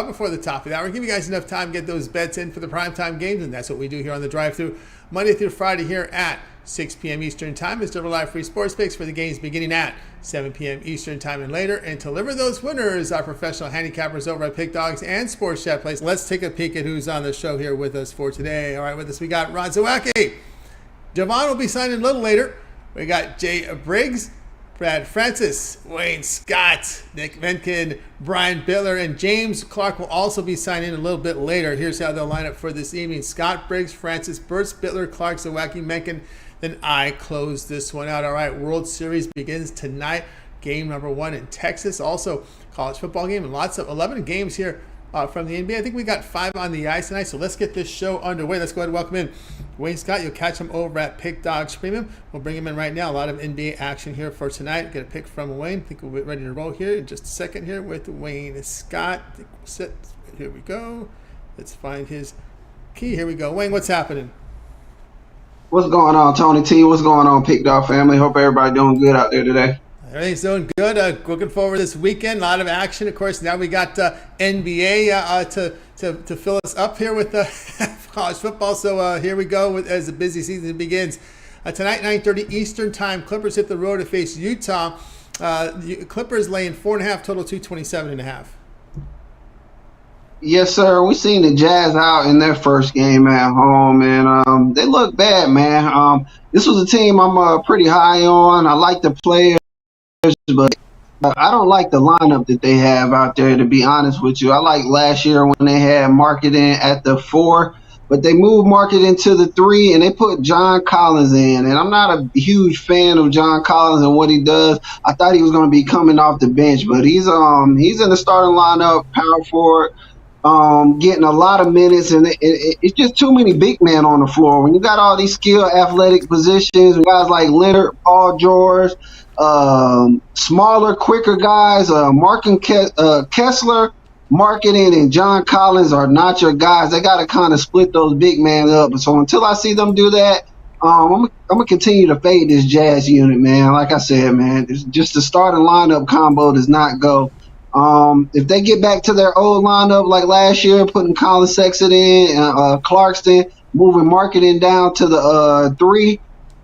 before the top of the hour. Give you guys enough time to get those bets in for the primetime games, and that's what we do here on the drive-thru Monday through Friday here at 6 p.m. Eastern Time. It's Deliver Live Free Sports Picks for the games beginning at 7 p.m. Eastern Time and later. And to deliver those winners, our professional handicappers over at Pick Dogs and Sports Chat Place. Let's take a peek at who's on the show here with us for today. All right, with us we got Ron Zawacky. Jovan will be signing a little later. We got Jay Briggs, Brad Francis, Wayne Scott, Nick Menken, Brian Bitler, and James Clark will also be signing a little bit later. Here's how they'll line up for this evening. Scott, Briggs, Francis, Burts, Bitler, Clark, Zawacky, Menken. Then I close this one out. All right, World Series begins tonight. Game number 1 in Texas. Also, college football game and lots of 11 games here from the NBA. I think we got 5 on the ice tonight, so let's get this show underway. Let's go ahead and welcome in Wayne Scott. You'll catch him over at Pick Dogs Premium. We'll bring him in right now. A lot of NBA action here for tonight. Get a pick from Wayne. I think we'll be ready to roll here in just a second here with Wayne Scott. I think we'll sit. Here we go. Let's find his key. Here we go. Wayne, what's happening? What's going on, Tony T? What's going on, Pick Dog family? Hope everybody doing good out there today. Everything's doing good. Looking forward to this weekend. A lot of action, of course. Now we got NBA to fill us up here with college football. So here we go as the busy season begins. Tonight, 9:30 Eastern Time, Clippers hit the road to face Utah. Clippers laying 4.5, total 227.5. Yes, sir. We seen the Jazz out in their first game at home, and they look bad, man. This was a team I'm pretty high on. I like the players, but I don't like the lineup that they have out there, to be honest with you. I like last year when they had Marketing at the 4, but they moved Marketing to the 3, and they put John Collins in. And I'm not a huge fan of John Collins and what he does. I thought he was going to be coming off the bench, but he's in the starting lineup, power forward. Getting a lot of minutes, and it's just too many big men on the floor. When you got all these skilled athletic positions, guys like Leonard, Paul George, smaller, quicker guys, Kessler, Marketing, and John Collins are not your guys. They got to kind of split those big men up. So until I see them do that, I'm gonna continue to fade this Jazz unit, man. Like I said, man, it's just the starting lineup combo does not go. If they get back to their old lineup like last year, putting Colin Sexton in, Clarkston, moving Marketing down to the 3,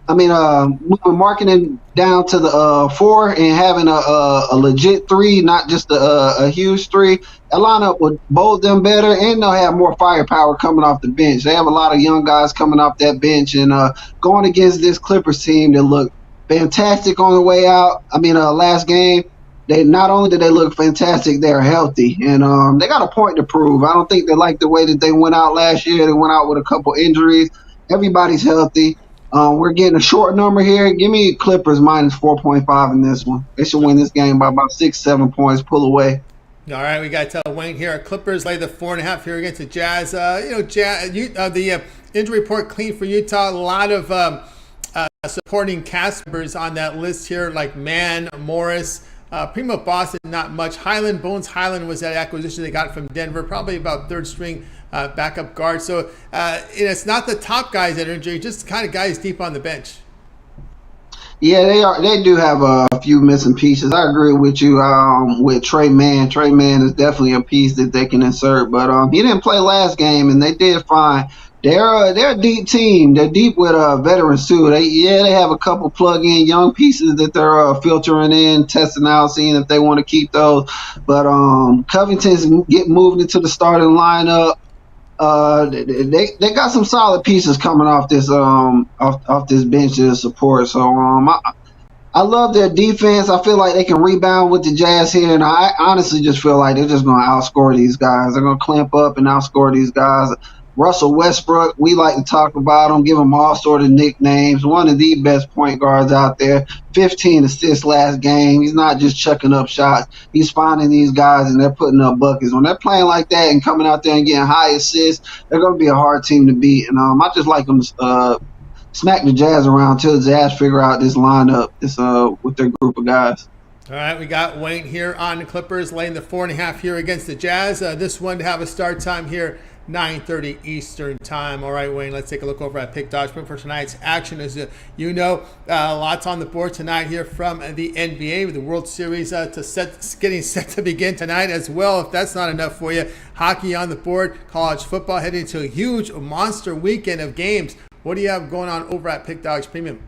moving Marketing down to the 4 and having a legit 3, not just a huge 3, that lineup would bold them better, and they'll have more firepower coming off the bench. They have a lot of young guys coming off that bench, and going against this Clippers team that looked fantastic on the way out. Last game. They not only did they look fantastic, they're healthy, and they got a point to prove. I don't think they like the way that they went out last year. They went out with a couple injuries. Everybody's healthy. We're getting a short number here. Give me Clippers minus 4.5 in this one. They should win this game by about 6-7 points. Pull away. All right, we got Wayne here. Our Clippers lay the 4.5 here against the Jazz. The injury report clean for Utah. A lot of supporting cast members on that list here, like Mann, Morris. Primo Boston, not much. Bones Highland was that acquisition they got from Denver, probably about third string backup guard. So it's not the top guys that are injured, just kind of guys deep on the bench. Yeah, they are. They do have a few missing pieces. I agree with you with Trey Mann. Trey Mann is definitely a piece that they can insert, but he didn't play last game, and they did fine. They're a deep team. They're deep with veterans too. They have a couple plug-in young pieces that they're filtering in, testing out, seeing if they want to keep those. But Covington's get moved into the starting lineup. They got some solid pieces coming off this bench to support. So I love their defense. I feel like they can rebound with the Jazz here, and I honestly just feel like they're just going to outscore these guys. They're going to clamp up and outscore these guys. Russell Westbrook, we like to talk about him, give him all sort of nicknames. One of the best point guards out there. 15 assists last game. He's not just chucking up shots. He's finding these guys, and they're putting up buckets. When they're playing like that and coming out there and getting high assists, they're going to be a hard team to beat. And I just like them to smack the Jazz around until the Jazz figure out this lineup with their group of guys. All right, we got Wayne here on the Clippers laying the 4.5 here against the Jazz. This one to have a start time here 9:30 Eastern time. All right, Wayne, let's take a look over at Pick Dodge for tonight's action. As lots on the board tonight here from the NBA with the World Series getting set to begin tonight as well. If that's not enough for you, hockey on the board, college football heading into a huge monster weekend of games. What do you have going on over at Pick Dodge Premium?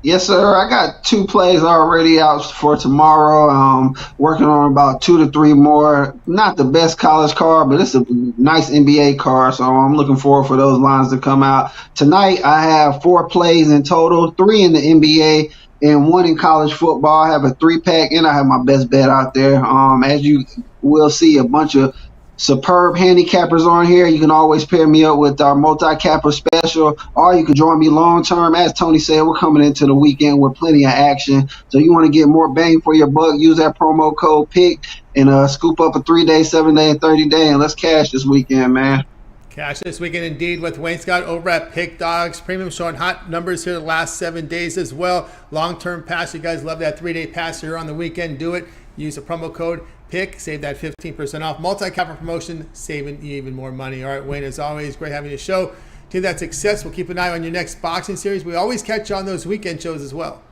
Yes, sir. I got 2 plays already out for tomorrow. Working on about 2 to 3 more. Not the best college card, but it's a nice NBA card, so I'm looking forward for those lines to come out. Tonight, I have 4 plays in total, 3 in the NBA and 1 in college football. I have a 3-pack, and I have my best bet out there. As you will see, a bunch of superb handicappers on here. You can always pair me up with our multi-capper special, or you can join me long-term. As Tony said, we're coming into the weekend with plenty of action. So you want to get more bang for your buck, use that promo code PICK and scoop up a 3-day, 7-day, and 30-day, and let's cash this weekend, man. Cash this weekend indeed with Wayne Scott over at Pick Dogs Premium, showing hot numbers here the last 7 days as well. Long-term pass, you guys love that 3-day pass here on the weekend. Do it. Use the promo code PICK, save that 15% off. Multi-capper promotion, saving you even more money. All right, Wayne, as always, great having you show. To that success, we'll keep an eye on your next boxing series. We always catch you on those weekend shows as well.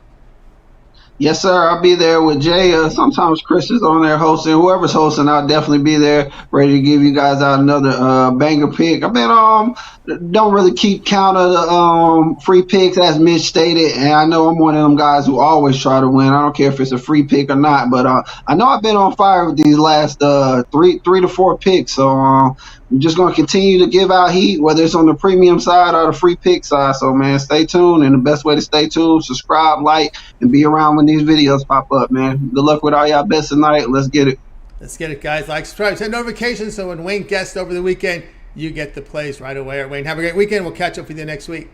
Yes, sir. I'll be there with Jay. Sometimes Chris is on there hosting. Whoever's hosting, I'll definitely be there, ready to give you guys out another banger pick. I've been don't really keep count of the free picks, as Mitch stated, and I know I'm one of them guys who always try to win. I don't care if it's a free pick or not, but I know I've been on fire with these last three to four picks. So I'm just going to continue to give out heat, whether it's on the premium side or the free pick side. So, man, stay tuned. And the best way to stay tuned, subscribe, like, and be around when these videos pop up, man. Good luck with all y'all bets tonight. Let's get it. Let's get it, guys. Like, subscribe, send notifications so when Wayne guests over the weekend, you get the plays right away. All right, Wayne, have a great weekend. We'll catch up with you next week.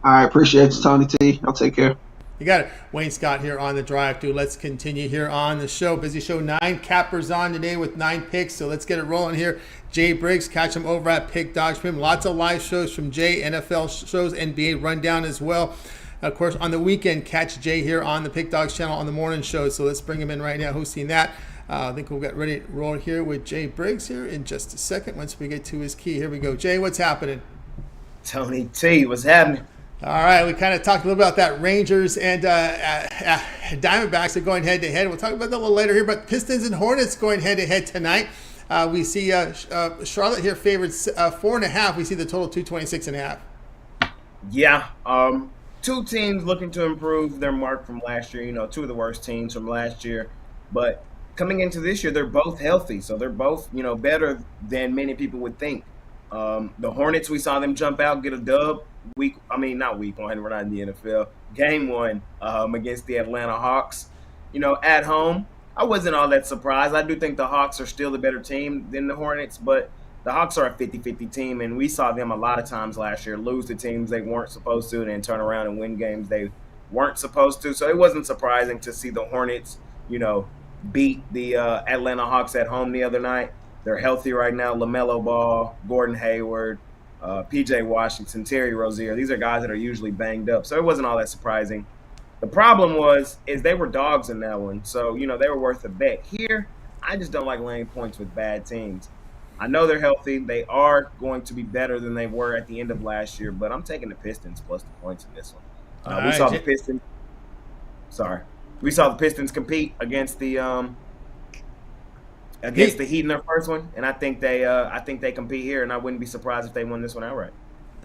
All right, appreciate you, Tony T. I'll take care. You got it. Wayne Scott here on the drive through. Let's continue here on the show. Busy show. 9 cappers on today with 9 picks. So let's get it rolling here. Jay Briggs, catch him over at Pick Dogs Premium. Lots of live shows from Jay, NFL shows, NBA rundown as well. Of course, on the weekend, catch Jay here on the Pick Dogs channel on the morning show. So let's bring him in right now. Who's seen that? I think we'll get ready to roll here with Jay Briggs here in just a second. Once we get to his key, here we go. Jay, what's happening? Tony T, what's happening? All right, we kind of talked a little about that. Rangers and Diamondbacks are going head-to-head. We'll talk about that a little later here, but Pistons and Hornets going head-to-head tonight. We see Charlotte here favored 4.5. We see the total 226.5. Yeah, two teams looking to improve their mark from last year. You know, two of the worst teams from last year. But coming into this year, they're both healthy, so they're both, better than many people would think. The Hornets, we saw them jump out, get a dub. Not week one, we're not in the NFL. Game 1 against the Atlanta Hawks. At home, I wasn't all that surprised. I do think the Hawks are still the better team than the Hornets, but the Hawks are a 50-50 team, and we saw them a lot of times last year lose to teams they weren't supposed to and then turn around and win games they weren't supposed to. So it wasn't surprising to see the Hornets, beat the Atlanta Hawks at home the other night. They're healthy right now. LaMelo Ball, Gordon Hayward, P.J. Washington, Terry Rozier. These are guys that are usually banged up. So it wasn't all that surprising. The problem is they were dogs in that one. So, they were worth a bet. Here, I just don't like laying points with bad teams. I know they're healthy. They are going to be better than they were at the end of last year, but I'm taking the Pistons plus the points in this one. We saw the Pistons compete against the Heat in their first one, and I think they compete here, and I wouldn't be surprised if they won this one outright.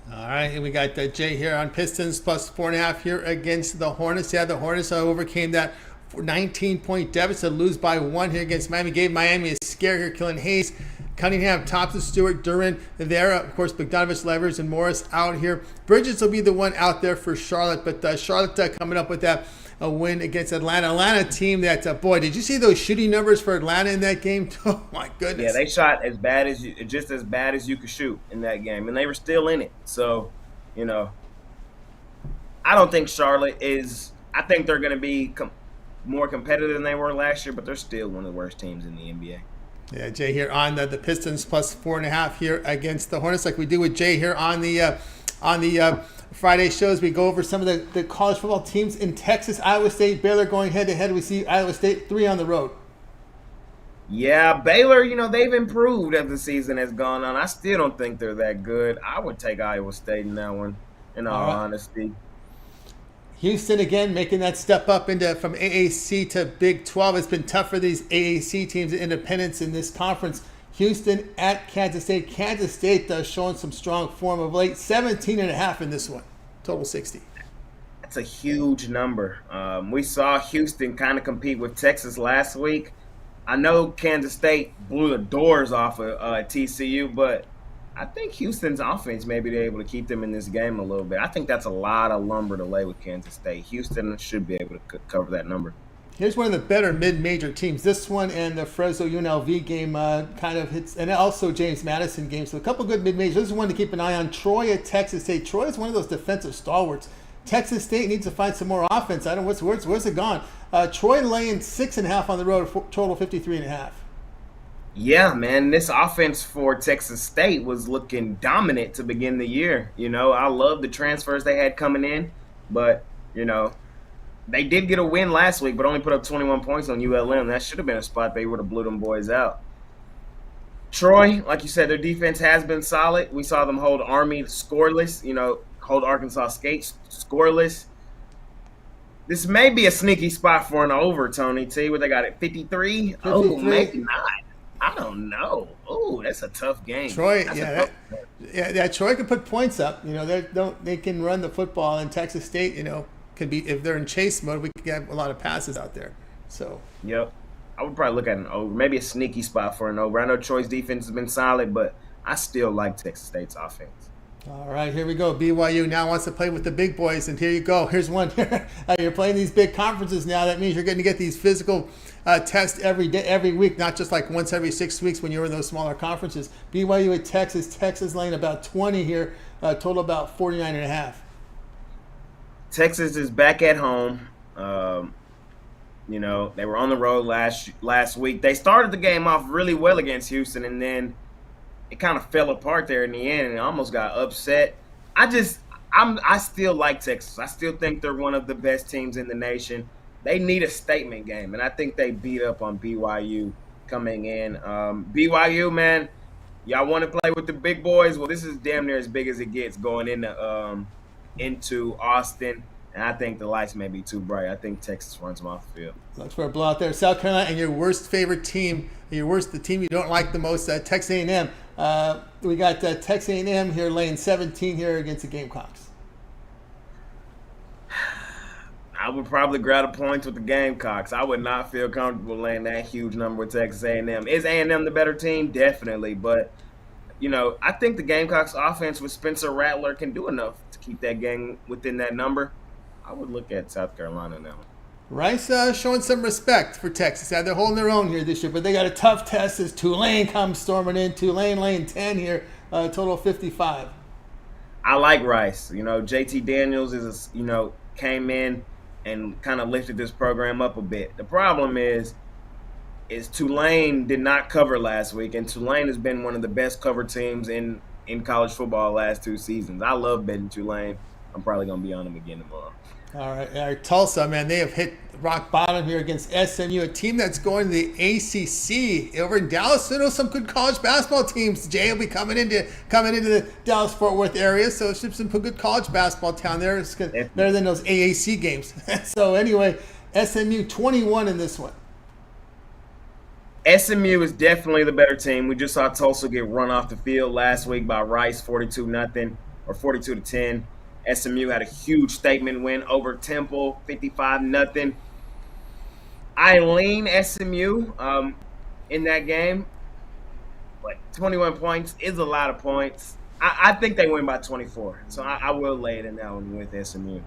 All right, and we got Jay here on Pistons plus 4.5 here against the Hornets. Yeah, the Hornets overcame that 19-point deficit, lose by 1 here against Miami. Gave Miami a scare here, killing Hayes, Cunningham, Thompson, Stewart, Duran there. Of course, Bogdanovich, Levers, and Morris out here. Bridges will be the one out there for Charlotte, but Charlotte coming up with that a win against Atlanta. Atlanta team that, boy, did you see those shooting numbers for Atlanta in that game? Oh, my goodness. Yeah, they shot just as bad as you could shoot in that game, and they were still in it. So, I don't think Charlotte is – I think they're going to be more competitive than they were last year, but they're still one of the worst teams in the NBA. Yeah, Jay here on the Pistons plus 4.5 here against the Hornets, like we do with Jay here on the Friday shows. We go over some of the college football teams in Texas. Iowa State, Baylor going head-to-head. We see Iowa State 3 on the road. Yeah, Baylor, they've improved as the season has gone on. I still don't think they're that good. I would take Iowa State in that one, in All all right. honesty. Houston again making that step up into from AAC to Big 12. It's been tough for these AAC teams and independents in this conference. Houston at Kansas State. Kansas State showing some strong form of late. 17.5 in this one. Total 60. That's a huge number. We saw Houston kind of compete with Texas last week. I know Kansas State blew the doors off of TCU, but I think Houston's offense may be able to keep them in this game a little bit. I think that's a lot of lumber to lay with Kansas State. Houston should be able to cover that number. Here's one of the better mid-major teams. This one and the Fresno UNLV game kind of hits, and also James Madison game. So a couple good mid-majors. This is one to keep an eye on. Troy at Texas State. Troy is one of those defensive stalwarts. Texas State needs to find some more offense. I don't know where's it gone. Troy laying 6.5 on the road, total 53.5. Yeah, man, this offense for Texas State was looking dominant to begin the year. I love the transfers they had coming in, but they did get a win last week, but only put up 21 points on ULM. That should have been a spot they would have blew them boys out. Troy, like you said, their defense has been solid. We saw them hold Army scoreless, hold Arkansas State scoreless. This may be a sneaky spot for an over, Tony T, where they got it 53. Oh, maybe not. I don't know. Oh, that's a tough game. Troy, Troy can put points up. They can run the football, and Texas State, could be, if they're in chase mode, we could get a lot of passes out there. So. Yep. I would probably look at an over, maybe a sneaky spot for an over. I know Troy's defense has been solid, but I still like Texas State's offense. All right, here we go. BYU now wants to play with the big boys, and here you go. Here's one. You're playing these big conferences now. That means you're going to get these physical tests every day, every week, not just like once every 6 weeks when you're in those smaller conferences. BYU at Texas. Texas laying about 20 here, total about 49.5. Texas is back at home. They were on the road last week. They started the game off really well against Houston, and then it kind of fell apart there in the end and almost got upset. I still like Texas. I still think they're one of the best teams in the nation. They need a statement game, and I think they beat up on BYU coming in. BYU, man, y'all want to play with the big boys? Well, this is damn near as big as it gets going into Austin. And I think the lights may be too bright. I think Texas runs them off the field. Looks for a blowout there. South Carolina, and your worst favorite team, the team you don't like the most, Texas A&M. We got Texas A&M here laying 17 here against the Gamecocks. I would probably grab a point with the Gamecocks. I would not feel comfortable laying that huge number with Texas A&M. Is A&M the better team? Definitely. But, I think the Gamecocks offense with Spencer Rattler can do enough to keep that game within that number. I would look at South Carolina now. Rice showing some respect for Texas. They're holding their own here this year, but they got a tough test as Tulane comes storming in. Tulane laying 10 here, total 55. I like Rice. JT Daniels came in and kind of lifted this program up a bit. The problem is Tulane did not cover last week, and Tulane has been one of the best cover teams in college football last 2 seasons. I love betting Tulane. I'm probably going to be on them again tomorrow. All right, Tulsa, man, they have hit rock bottom here against SMU, a team that's going to the ACC over in Dallas. There are some good college basketball teams. Jay will be coming into the Dallas-Fort Worth area, so it's some good college basketball town there. It's better than those AAC games. So anyway, SMU 21 in this one. SMU is definitely the better team. We just saw Tulsa get run off the field last week by Rice, 42-0 or 42-10. SMU had a huge statement win over Temple, 55-0. I lean SMU in that game, but 21 points is a lot of points. I think they win by 24, so I will lay it in that one with SMU.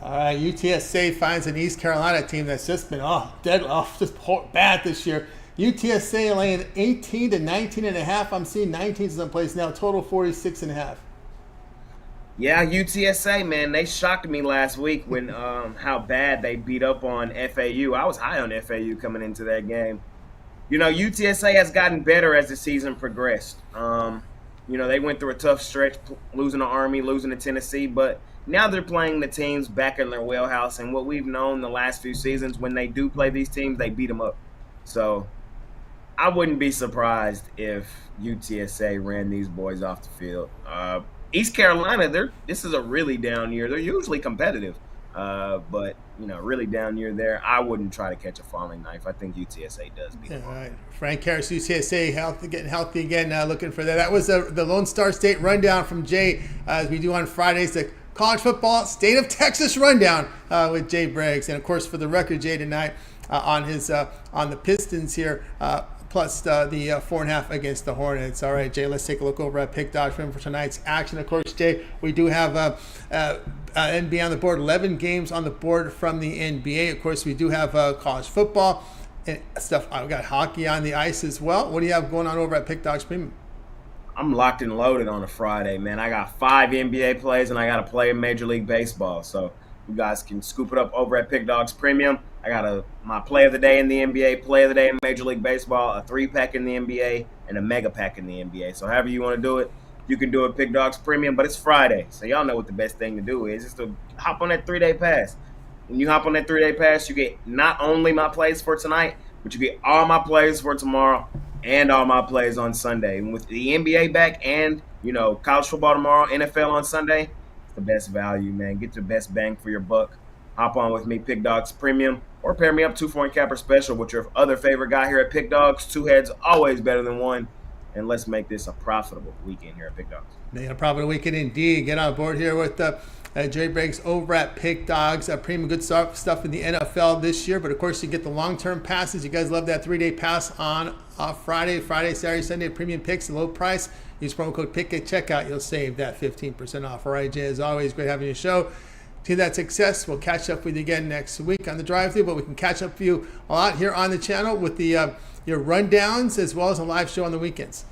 All right, UTSA finds an East Carolina team that's just been bad this year. UTSA laying 18 to 19.5. I'm seeing 19 someplace now. Total 46.5. Yeah, UTSA, man, they shocked me last week when how bad they beat up on FAU. I was high on FAU coming into that game. UTSA has gotten better as the season progressed. They went through a tough stretch, losing to Army, losing to Tennessee, but now they're playing the teams back in their wheelhouse. And what we've known the last few seasons, when they do play these teams, they beat them up. So I wouldn't be surprised if UTSA ran these boys off the field. East Carolina, this is a really down year. They're usually competitive, but really down year there. I wouldn't try to catch a falling knife. I think UTSA does beat them. All right, Frank Harris, UTSA, getting healthy again. Looking for that. That was the Lone Star State rundown from Jay, as we do on Fridays. The college football state of Texas rundown with Jay Briggs, and of course for the record, Jay tonight on the Pistons here. Plus the 4.5 against the Hornets. All right, Jay, let's take a look over at Pick Dog for tonight's action. Of course, Jay, we do have NBA on the board, 11 games on the board from the NBA. Of course, we do have college football and stuff. I've got hockey on the ice as well. What do you have going on over at Pick Dog's Premium? I'm locked and loaded on a Friday, man. I got 5 NBA plays, and I got to play in Major League Baseball. So you guys can scoop it up over at Pick Dogs Premium. I got my play of the day in the NBA, play of the day in Major League Baseball, a 3-pack in the NBA, and a mega pack in the NBA. So however you want to do it, you can do it Pick Dogs Premium, but it's Friday. So y'all know what the best thing to do is to hop on that 3-day pass. When you hop on that 3-day pass, you get not only my plays for tonight, but you get all my plays for tomorrow and all my plays on Sunday. And with the NBA back and, college football tomorrow, NFL on Sunday, it's the best value, man. Get the best bang for your buck. Hop on with me, Pick Dogs Premium, or pair me up 2-point capper special with your other favorite guy here at Pick Dogs. 2 heads, always better than 1. And let's make this a profitable weekend here at Pick Dogs. A profitable weekend indeed. Get on board here with Jay Briggs over at Pick Dogs. Premium good stuff in the NFL this year. But, of course, you get the long-term passes. You guys love that 3-day pass on Friday, Saturday, Sunday. Premium picks, low price. Use promo code PICK at checkout. You'll save that 15% off. All right, Jay, as always, great having you show. To that success, we'll catch up with you again next week on the drive-thru, but we can catch up with you a lot here on the channel with the your rundowns as well as a live show on the weekends.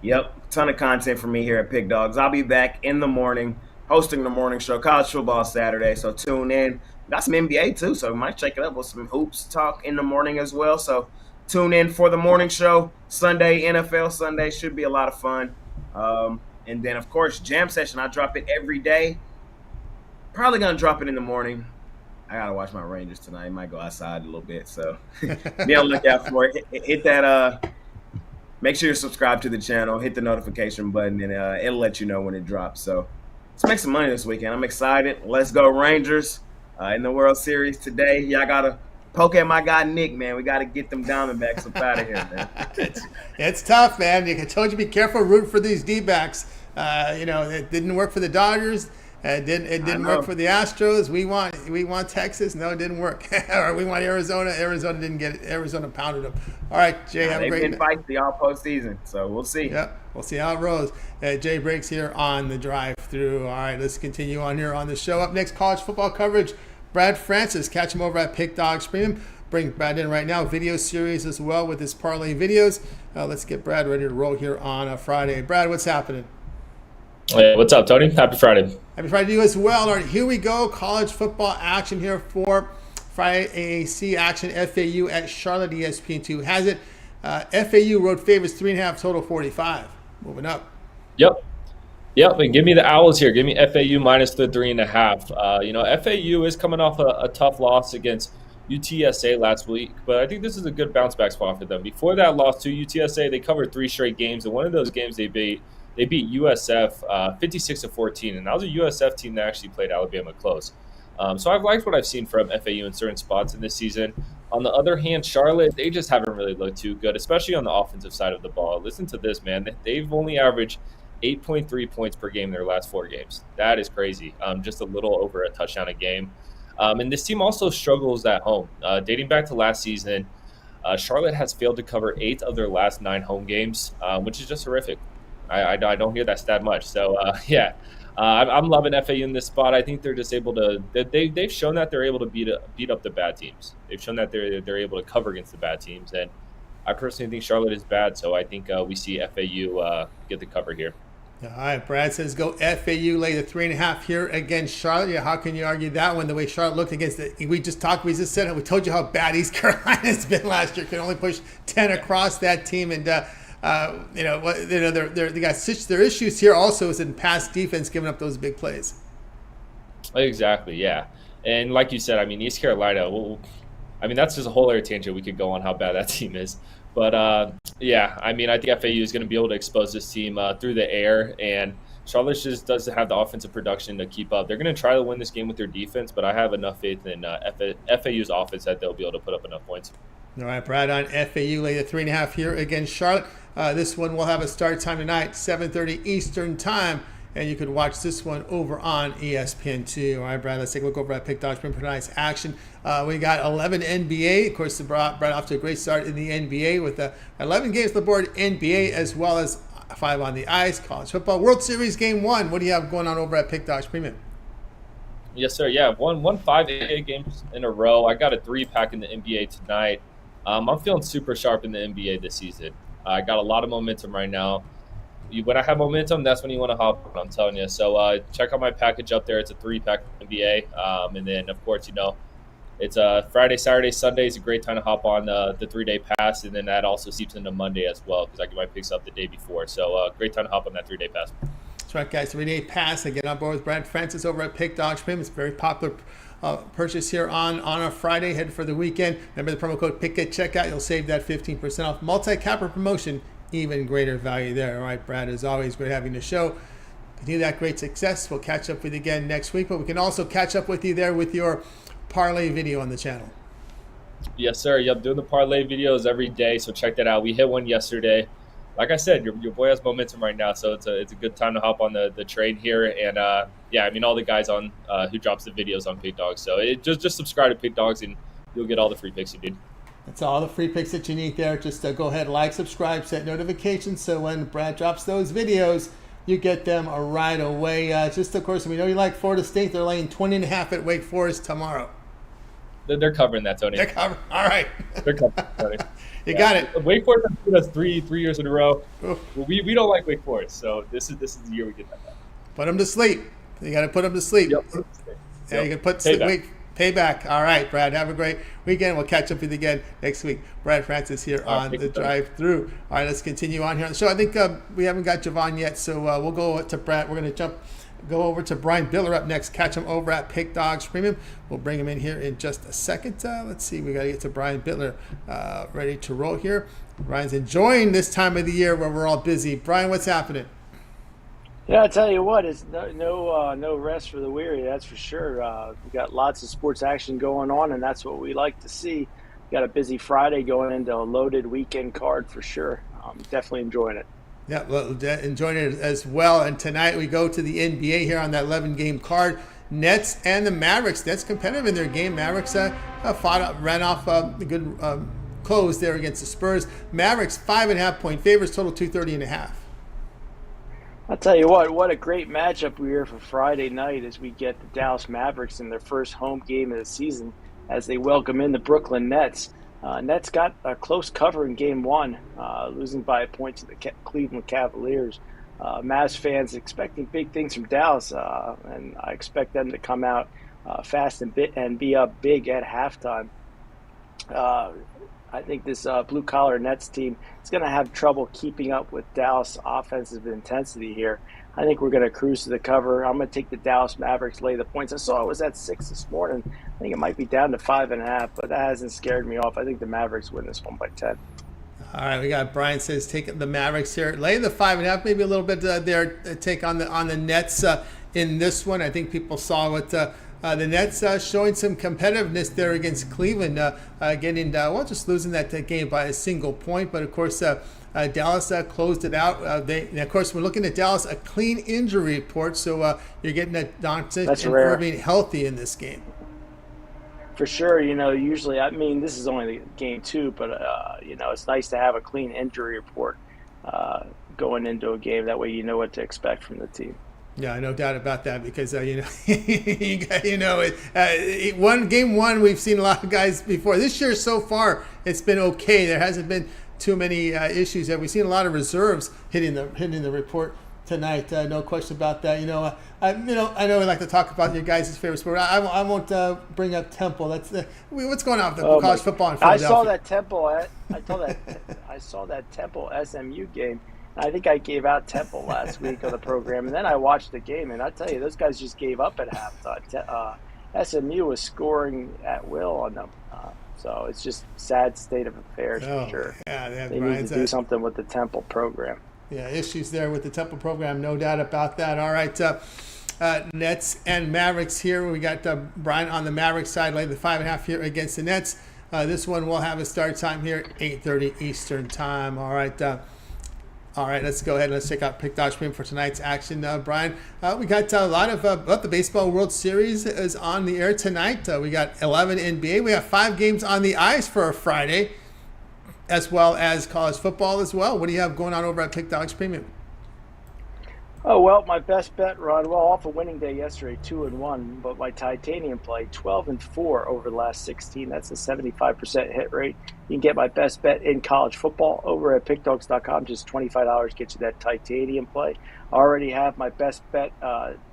Yep, ton of content for me here at Pick Dogs. I'll be back in the morning hosting the morning show, college football Saturday, so tune in. Got some NBA too, so we might check it up with some hoops talk in the morning as well. So tune in for the morning show. Sunday, NFL Sunday, should be a lot of fun. And then, of course, Jam Session. I drop it every day. Probably going to drop it in the morning. I got to watch my Rangers tonight. Might go outside a little bit. So be on the lookout for it. Hit that. Make sure you're subscribed to the channel. Hit the notification button, and it'll let you know when it drops. So let's make some money this weekend. I'm excited. Let's go Rangers in the World Series today. Y'all got to poke at my guy Nick, man. We got to get them Diamondbacks up out of here, man. It's tough, man. I told you be careful rooting for these D-backs. It didn't work for the Dodgers. It didn't work for the Astros. We want Texas. No, it didn't work. Or we want Arizona. Arizona didn't get it. Arizona pounded them. All right, Jay, have a great night. They've been feisty all postseason, so we'll see. Yeah, we'll see how it rolls. Jay Briggs here on the drive-thru. All right, let's continue on here on the show. Up next, college football coverage. Brad Francis, catch him over at Pick Dogs Premium. Bring Brad in right now. Video series as well with his parlay videos. Let's get Brad ready to roll here on a Friday. Brad, what's happening? Hey, what's up, Tony? Happy Friday. Happy Friday to you as well. All right, here we go. College football action here for Friday AAC action. FAU at Charlotte. ESPN2 has it. FAU road favorites 3.5, total 45. Moving up. Yep. And give me the Owls here. Give me FAU minus the 3.5. FAU is coming off a tough loss against UTSA last week, but I think this is a good bounce back spot for them. Before that loss to UTSA, they covered 3 straight games, and one of those games they beat USF 56-14, and that was a USF team that actually played Alabama close. So I've liked what I've seen from FAU in certain spots in this season. On the other hand, Charlotte, they just haven't really looked too good, especially on the offensive side of the ball. Listen to this, man. They've only averaged 8.3 points per game in their last 4 games. That is crazy. Just a little over a touchdown a game. And this team also struggles at home. Dating back to last season, Charlotte has failed to cover 8 of their last 9 home games, which is just horrific. I don't hear that stat much. So, I'm loving FAU in this spot. I think they're just able to – they've shown that they're able to beat up the bad teams. They've shown that they're able to cover against the bad teams. And I personally think Charlotte is bad, so I think we see FAU get the cover here. All right, Brad says go FAU, lay the 3.5 here against Charlotte. Yeah, how can you argue that one? The way Charlotte looked against it, we just said it. We told you how bad East Carolina's been last year. Can only push 10 across that team, and they got their issues here. Also, is in pass defense, giving up those big plays. Exactly, yeah, and like you said, I mean East Carolina. Well, I mean that's just a whole other tangent we could go on how bad that team is. But yeah, I mean, I think FAU is going to be able to expose this team through the air, and Charlotte just doesn't have the offensive production to keep up. They're going to try to win this game with their defense, but I have enough faith in FAU's offense that they'll be able to put up enough points. All right, Brad, on FAU, lay the 3.5 here against Charlotte. This one will have a start time tonight, 7:30 Eastern time, and you could watch this one over on ESPN2. All right, Brad, let's take a look over at Pick Dogs for tonight's action. We got 11 NBA. Of course, Brad off to a great start in the NBA with 11 games on the board, NBA, as well as 5 on the ice, college football. World Series Game 1. What do you have going on over at Pick Dogs Premium? Yes, sir. Yeah, won 5 NBA games in a row. I got a 3-pack in the NBA tonight. I'm feeling super sharp in the NBA this season. I got a lot of momentum right now. When I have momentum, that's when you want to hop on, I'm telling you. So check out my package up there. It's a 3-pack NBA. And then, of course, it's Friday, Saturday, Sunday is a great time to hop on the 3-day pass. And then that also seeps into Monday as well because I get my picks up the day before. So great time to hop on that 3-day pass. That's right, guys. 3-day pass. I get on board with Brad Francis over at Pick Dogs Premium. It's a very popular purchase here on a Friday, head for the weekend. Remember the promo code PICK at checkout. You'll save that 15% off. Multi-capper promotion, even greater value there. All right, Brad, as always, great having the show. Continue that great success. We'll catch up with you again next week, but we can also catch up with you there with your parlay video on the channel. Yes, sir. Yep, doing the parlay videos every day, so check that out. We hit one yesterday. Like I said, your boy has momentum right now, so it's a good time to hop on the train here. And yeah, I mean all the guys on who drops the videos on Pick Dogs. So just subscribe to Pick Dogs and you'll get all the free picks you need. That's all the free picks that you need there. Just go ahead, like, subscribe, set notifications, so when Brad drops those videos, you get them right away. Just of course, we know you like Florida State. They're laying 20.5 at Wake Forest tomorrow. They're covering that, Tony. They're covering. All right. They're covering, Tony. You got it. Wake Forest has beat us three years in a row. We don't like Wake Forest, so this is the year we get that back. Put them to sleep. You got to put them to sleep. Yep. Yeah, you can put payback. All right, Brad. Have a great weekend. We'll catch up with you again next week. Brad Francis here on the drive through. All right, let's continue on here on the show. I think we haven't got Jovan yet, so we'll go to Brad. We're going to go over to Brian Bitler up next. Catch him over at Pick Dogs Premium. We'll bring him in here in just a second. Let's see. We got to get to Brian Bitler ready to roll here. Brian's enjoying this time of the year where we're all busy. Brian, what's happening? Yeah, I tell you what, it's no rest for the weary, that's for sure. We got lots of sports action going on, and that's what we like to see. We got a busy Friday going into a loaded weekend card for sure. Definitely enjoying it. Yeah, well, enjoying it as well. And tonight we go to the NBA here on that 11-game card. Nets and the Mavericks. Nets competitive in their game. Mavericks ran off a good close there against the Spurs. Mavericks 5.5-point favorites, total 230.5. I'll tell you what a great matchup we are for Friday night as we get the Dallas Mavericks in their first home game of the season as they welcome in the Brooklyn Nets. Nets got a close cover in Game 1, losing by a point to the Cleveland Cavaliers. Mavs fans expecting big things from Dallas, and I expect them to come out fast and be up big at halftime. I think this blue-collar Nets team is going to have trouble keeping up with Dallas' offensive intensity here. I think we're going to cruise to the cover. I'm going to take the Dallas Mavericks, lay the points. I saw it was at 6 this morning. I think it might be down to 5.5, but that hasn't scared me off. I think the Mavericks win this one by 10. All right, we got Brian says take the Mavericks here, lay the 5.5, maybe a little bit there. Take on the Nets in this one. I think people saw what the Nets showing some competitiveness there against Cleveland, just losing that game by a single point. But of course, Dallas closed it out. And of course, we're looking at Dallas, a clean injury report. So you're getting Doncic and Irving healthy in this game. For sure, usually, this is only game 2, but, it's nice to have a clean injury report going into a game. That way you know what to expect from the team. Yeah, no doubt about that because, game one, we've seen a lot of guys before. This year so far, it's been okay. There hasn't been too many issues there. We've seen a lot of reserves hitting the report tonight. No question about that. I know we like to talk about your guys' favorite sport. I won't bring up Temple. That's what's going on with the college football in Philadelphia. I saw that Temple. I saw that Temple SMU game. I think I gave out Temple last week on the program, and then I watched the game, and I tell you, those guys just gave up at halftime. SMU was scoring at will on them. So it's just sad state of affairs for sure. Yeah, they need to do something with the Temple program. Yeah, issues there with the Temple program, no doubt about that. All right, Nets and Mavericks here. We got Brian on the Mavericks side, laying the 5.5 here against the Nets. This one will have a start time here, 8:30 Eastern time. All right, let's go ahead and let's check out Pick Dodge Premium for tonight's action. Brian, we got a lot of the Baseball World Series is on the air tonight. We got 11 NBA. We have 5 games on the ice for a Friday, as well as college football as well. What do you have going on over at Pick Dodge Premium? Oh, well, my best bet, Rod, off a winning day yesterday, 2-1, but my titanium play, 12-4 over the last 16. That's a 75% hit rate. You can get my best bet in college football over at pickdogs.com. Just $25 gets you that titanium play. I already have my best bet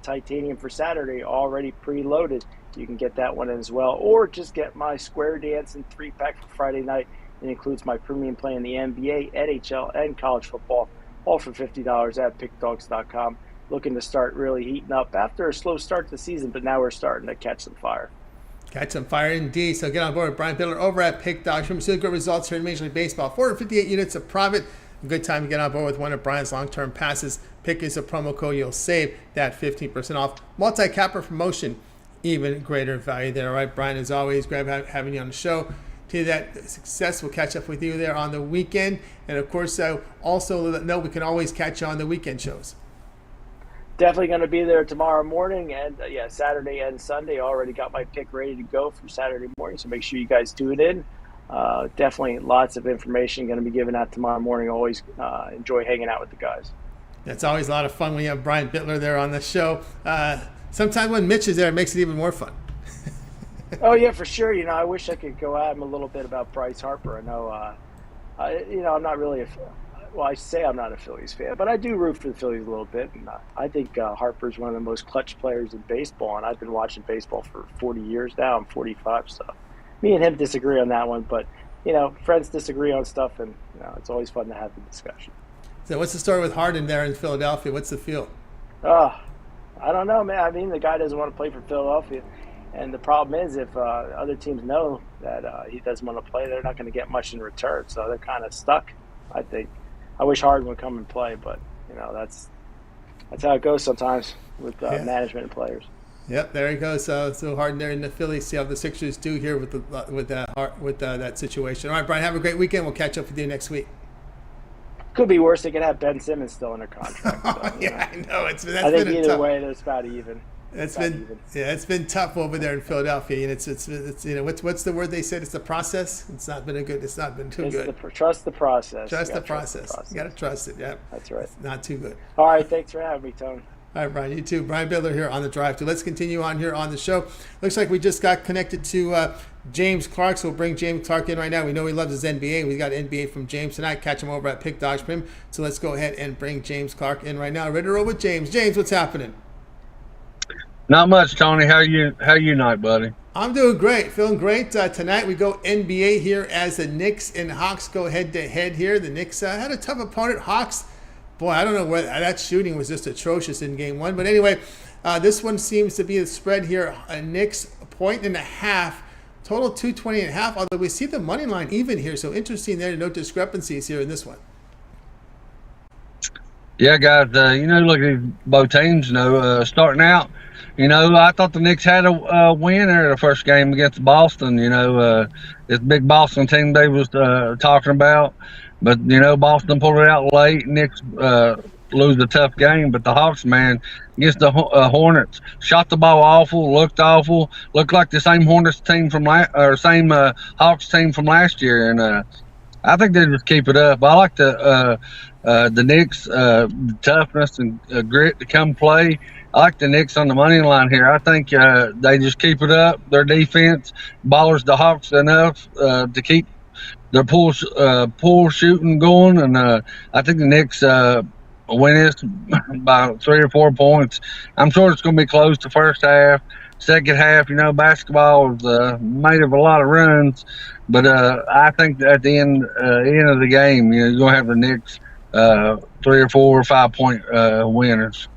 titanium for Saturday already preloaded. You can get that one as well. Or just get my Square Dancing 3-pack for Friday night. It includes my premium play in the NBA, NHL, and college football, all for $50 at pickdogs.com. Looking to start really heating up after a slow start to the season, but now we're starting to catch some fire. Catch some fire indeed. So get on board with Brian Bitler over at Pick Dodge. From good results here in Major League Baseball. 458 units of profit. A good time to get on board with one of Brian's long-term passes. Pick is a promo code. You'll save that 15% off. Multi-capper promotion. Even greater value there. All right, Brian, as always, great having you on the show. To that success, we'll catch up with you there on the weekend. And, of course, also know we can always catch you on the weekend shows. Definitely going to be there tomorrow morning and, Saturday and Sunday. Already got my pick ready to go for Saturday morning, so make sure you guys tune in. Definitely lots of information going to be given out tomorrow morning. Always enjoy hanging out with the guys. It's always a lot of fun when you have Brian Bitler there on the show. Sometimes when Mitch is there, it makes it even more fun. Oh, yeah, for sure. I wish I could go at him a little bit about Bryce Harper. I know, I'm not really I say I'm not a Phillies fan, but I do root for the Phillies a little bit. And I think Harper's one of the most clutch players in baseball, and I've been watching baseball for 40 years now. I'm 45, so me and him disagree on that one. But, friends disagree on stuff, and it's always fun to have the discussion. So what's the story with Harden there in Philadelphia? What's the feel? I don't know, man. I mean, the guy doesn't want to play for Philadelphia. And the problem is if other teams know that he doesn't want to play, they're not going to get much in return. So they're kind of stuck, I think. I wish Harden would come and play, but, that's how it goes sometimes with management and players. Yep, there he goes. So Harden there in the Phillies. See how the Sixers do here with that situation. All right, Brian, have a great weekend. We'll catch up with you next week. Could be worse. They could have Ben Simmons still under contract. So, I know. I think either way, it's about even. It's been tough over there in Philadelphia, and it's what's the word they said? It's the process. It's not been too good. Trust the process. Trust the process. You got to trust it. Yeah, that's right. It's not too good. All right, thanks for having me, Tony. All right, Brian, you too. Brian Bitler here on the Drive Thru. Let's continue on here on the show. Looks like we just got connected to James Clark, so we'll bring James Clark in right now. We know he loves his NBA. We got NBA from James tonight. Catch him over at Pick Dodge Prim. So let's go ahead and bring James Clark in right now. Ready to roll with James. James, what's happening? Not much, Tony. How you tonight, buddy? I'm doing great. Feeling great. Tonight we go NBA here as the Knicks and Hawks go head-to-head here. The Knicks had a tough opponent. Hawks, boy, I don't know whether that shooting was just atrocious in game one. But anyway, this one seems to be the spread here. Knicks 1.5. Total 220.5. Although we see the money line even here. So interesting there. No discrepancies here in this one. Yeah, guys. Look at both teams. Starting out. I thought the Knicks had a win there the first game against Boston. This big Boston team they was talking about. But, Boston pulled it out late. Knicks lose a tough game. But the Hawks, man, against the Hornets, shot the ball awful, looked like the same Hornets team same Hawks team from last year. And I think they just keep it up. I like the Knicks, toughness and grit to come play. I like the Knicks on the money line here. I think they just keep it up. Their defense bothers the Hawks enough to keep their pull shooting going. And I think the Knicks win this by 3 or 4 points. I'm sure it's going to be close the first half. Second half, basketball is made of a lot of runs. But I think at the end of the game, you're going to have the Knicks 3 or 4 or 5 point winners.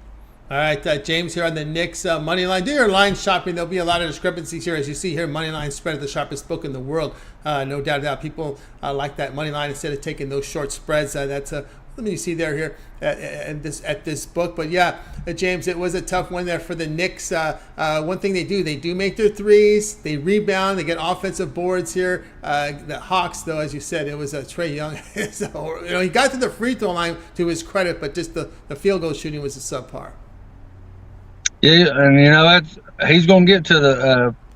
All right, James here on the Knicks money line. Do your line shopping. There'll be a lot of discrepancies here, as you see here. Money line spread at the sharpest book in the world. No doubt about it. People like that money line instead of taking those short spreads. That's let me see there here at this book. But yeah, James, it was a tough one there for the Knicks. One thing they do make their threes. They rebound. They get offensive boards here. The Hawks, though, as you said, it was Trae Young. So, he got to the free throw line to his credit, but just the field goal shooting was a subpar. Yeah, and he's going to get to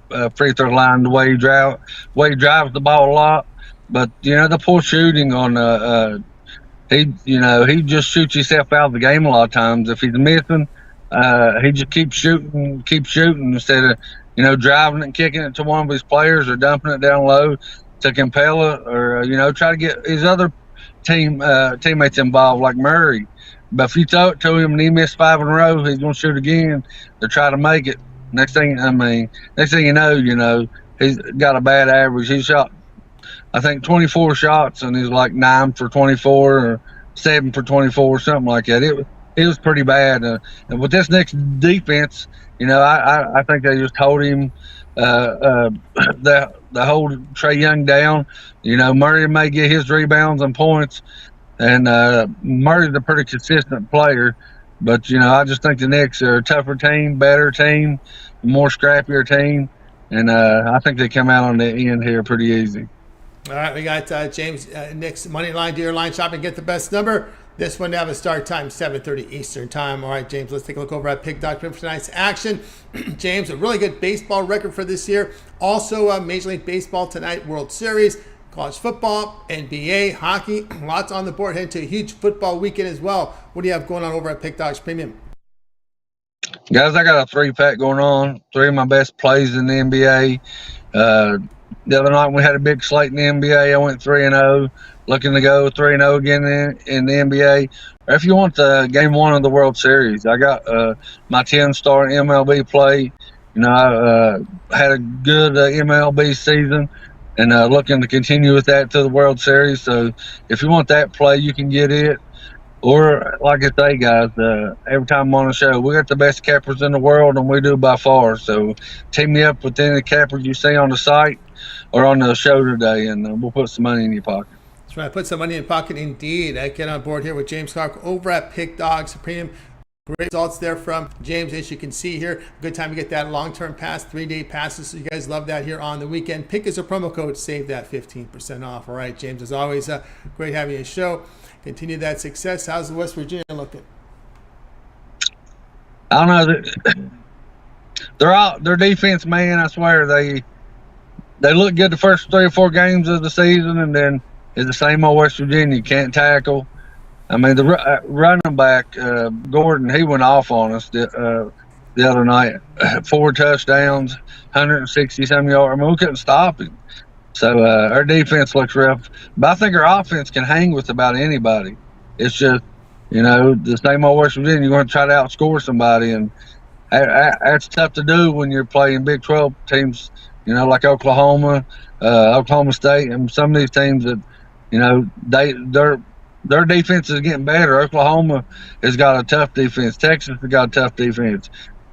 the free throw line the way he drives the ball a lot. But the poor shooting on he just shoots himself out of the game a lot of times. If he's missing, he just keeps shooting instead of driving and kicking it to one of his players or dumping it down low to compel it, or try to get his other teammates involved like Murray. But if you throw it to him and he missed 5 in a row, he's going to shoot again to try to make it. Next thing you know, he's got a bad average. He shot, I think, 24 shots, and he's like 9 for 24 or 7 for 24, something like that. It was pretty bad. And with this next defense, I think they just hold him, the hold Trae Young down. Murray may get his rebounds and points. And Murray's a pretty consistent player, but I just think the Knicks are a tougher team, better team, more scrappier team, and I think they come out on the end here pretty easy. All right, we got James Knicks money line. Do your line shopping, get the best number. This one to have a start time 7:30 Eastern time. All right, James, let's take a look over at Pick.com for tonight's action. James, a really good baseball record for this year. Also, Major League Baseball tonight, World Series. College football, NBA, hockey, lots on the board. Heading to a huge football weekend as well. What do you have going on over at Pick Dogs Premium? Guys, I got a 3-pack going on. 3 of my best plays in the NBA. The other night we had a big slate in the NBA. I went 3-0. Looking to go 3-0 again in the NBA. Or if you want the game 1 of the World Series, I got my 10-star MLB play. I had a good MLB season. And looking to continue with that to the World Series. So if you want that play, you can get it. Or, like I say, guys, every time I'm on the show, we got the best cappers in the world, and we do by far. So team me up with any cappers you see on the site or on the show today, and we'll put some money in your pocket. That's right. Put some money in your pocket, indeed. I get on board here with James Clark over at Pick Dogs Premium. Great results there from James, as you can see here. Good time to get that long-term pass, 3-day passes. So you guys love that here on the weekend. Pick as a promo code, save that 15% off. All right, James, as always, great having you on the show. Continue that success. How's the West Virginia looking? I don't know. Their defense, man, I swear, they look good the first 3 or 4 games of the season, and then it's the same old West Virginia. Can't tackle. I mean, the running back, Gordon, he went off on us the other night. 4 touchdowns, 160-some yards. I mean, we couldn't stop him. So our defense looks rough. But I think our offense can hang with about anybody. It's just, the same old West Virginia. You're going to try to outscore somebody. And that's tough to do when you're playing Big 12 teams, like Oklahoma, Oklahoma State, and some of these teams that, their defense is getting better. Oklahoma has got a tough defense. Texas has got a tough defense.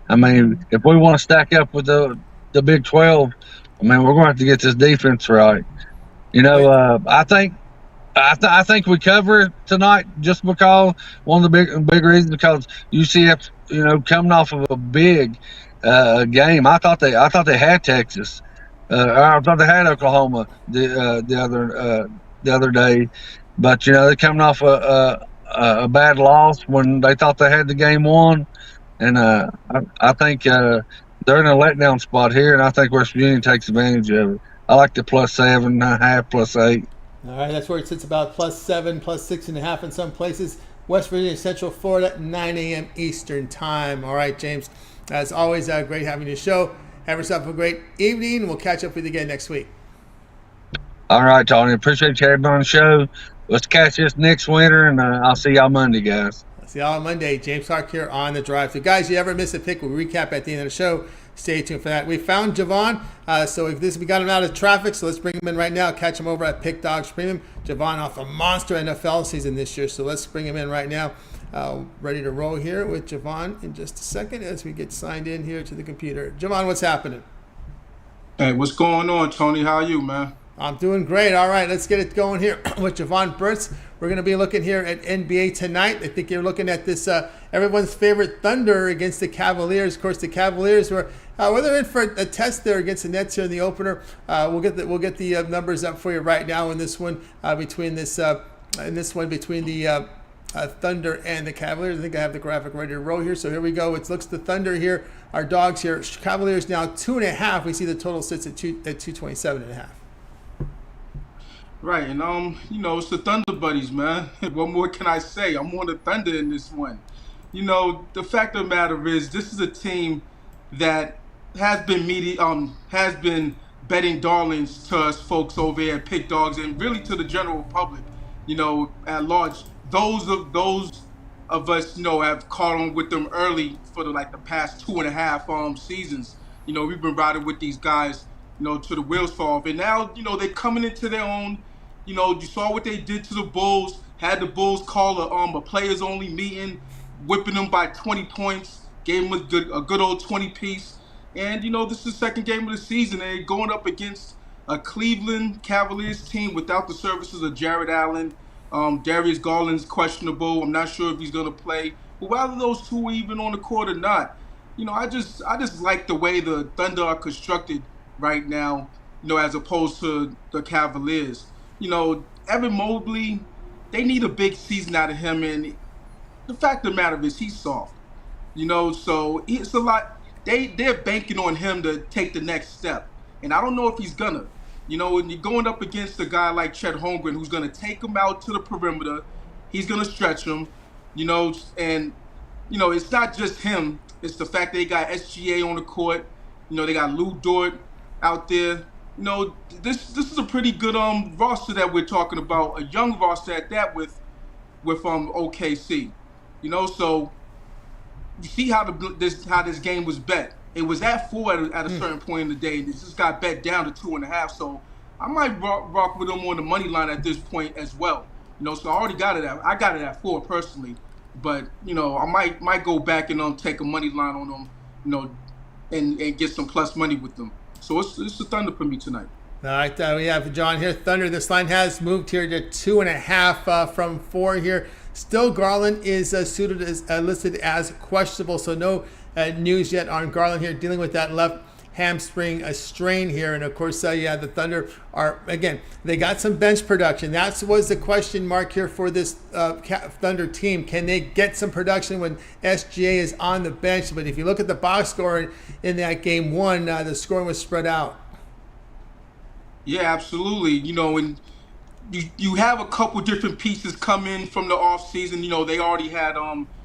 I mean, if we want to stack up with the Big 12, we're going to have to get this defense right. I think we cover tonight just because one of the big reasons because UCF, coming off of a big game. I thought they had Texas. I thought they had Oklahoma the other day. But, they're coming off a bad loss when they thought they had the game won. And I think they're in a letdown spot here, and I think West Virginia takes advantage of it. I like the +7.5, +8. All right, that's where it sits about +7, +6.5 in some places. West Virginia, Central Florida, 9 a.m. Eastern time. All right, James, as always, great having you on the show. Have yourself a great evening. We'll catch up with you again next week. All right, Tony. Appreciate you having me on the show. Let's catch this next winter, and I'll see y'all Monday, guys. See y'all on Monday. James Clark here on the drive. So, guys, you ever miss a pick, we'll recap at the end of the show. Stay tuned for that. We found Jovan. We got him out of traffic, so let's bring him in right now. Catch him over at Pick Dogs Premium. Jovan off a monster NFL season this year, so let's bring him in right now. ready to roll here with Jovan in just a second as we get signed in here to the computer. Jovan, what's happening? Hey, what's going on, Tony? How are you, man? I'm doing great. All right, let's get it going here with Jovan Burts. We're going to be looking here at NBA tonight. I think you're looking at this everyone's favorite Thunder against the Cavaliers. Of course, the Cavaliers were they're in for a test there against the Nets here in the opener. We'll get the numbers up for you right now in this one between the Thunder and the Cavaliers. I think I have the graphic ready to roll here. So here we go. It looks the Thunder here, our dogs here. Cavaliers now 2.5. We see the total sits at 227.5. Right, and it's the Thunder buddies, man. What more can I say? I'm on the Thunder in this one. The fact of the matter is, this is a team that has been betting darlings to us folks over here at Pick Dogs, and really to the general public, at large. Those of us, have caught on with them early for the past 2.5 seasons. We've been riding with these guys, to the wheels fall off, and now, they're coming into their own. You saw what they did to the Bulls. Had the Bulls call a players only meeting, whipping them by 20 points, gave them a good old 20-piece. And this is the second game of the season, and they're going up against a Cleveland Cavaliers team without the services of Jared Allen. Darius Garland's questionable. I'm not sure if he's gonna play. But whether those two are even on the court or not, I just like the way the Thunder are constructed right now, as opposed to the Cavaliers. Evan Mobley, they need a big season out of him, and the fact of the matter is he's soft. So it's a lot. They're banking on him to take the next step, and I don't know if he's gonna. When you're going up against a guy like Chet Holmgren, who's gonna take him out to the perimeter, he's gonna stretch him. And it's not just him. It's the fact they got SGA on the court. They got Lou Dort out there. This is a pretty good roster that we're talking about, a young roster at that with OKC. So you see how this game was bet. It was at 4 at a certain point in the day. This just got bet down to 2.5. So I might rock with them on the money line at this point as well. So I already got it at 4 personally, but I might go back and take a money line on them, and get some plus money with them. So it's the Thunder for me tonight. All right, we have John here. Thunder, this line has moved here to 2.5 from 4 here. Still, Garland is listed as questionable, so no news yet on Garland here, dealing with that left hamstring strain here. And of course, the Thunder are, again, they got some bench production. That was the question mark here for this Thunder team. Can they get some production when SGA is on the bench? But if you look at the box score in that game 1, the scoring was spread out. Yeah, absolutely. And you have a couple different pieces come in from the offseason. They already had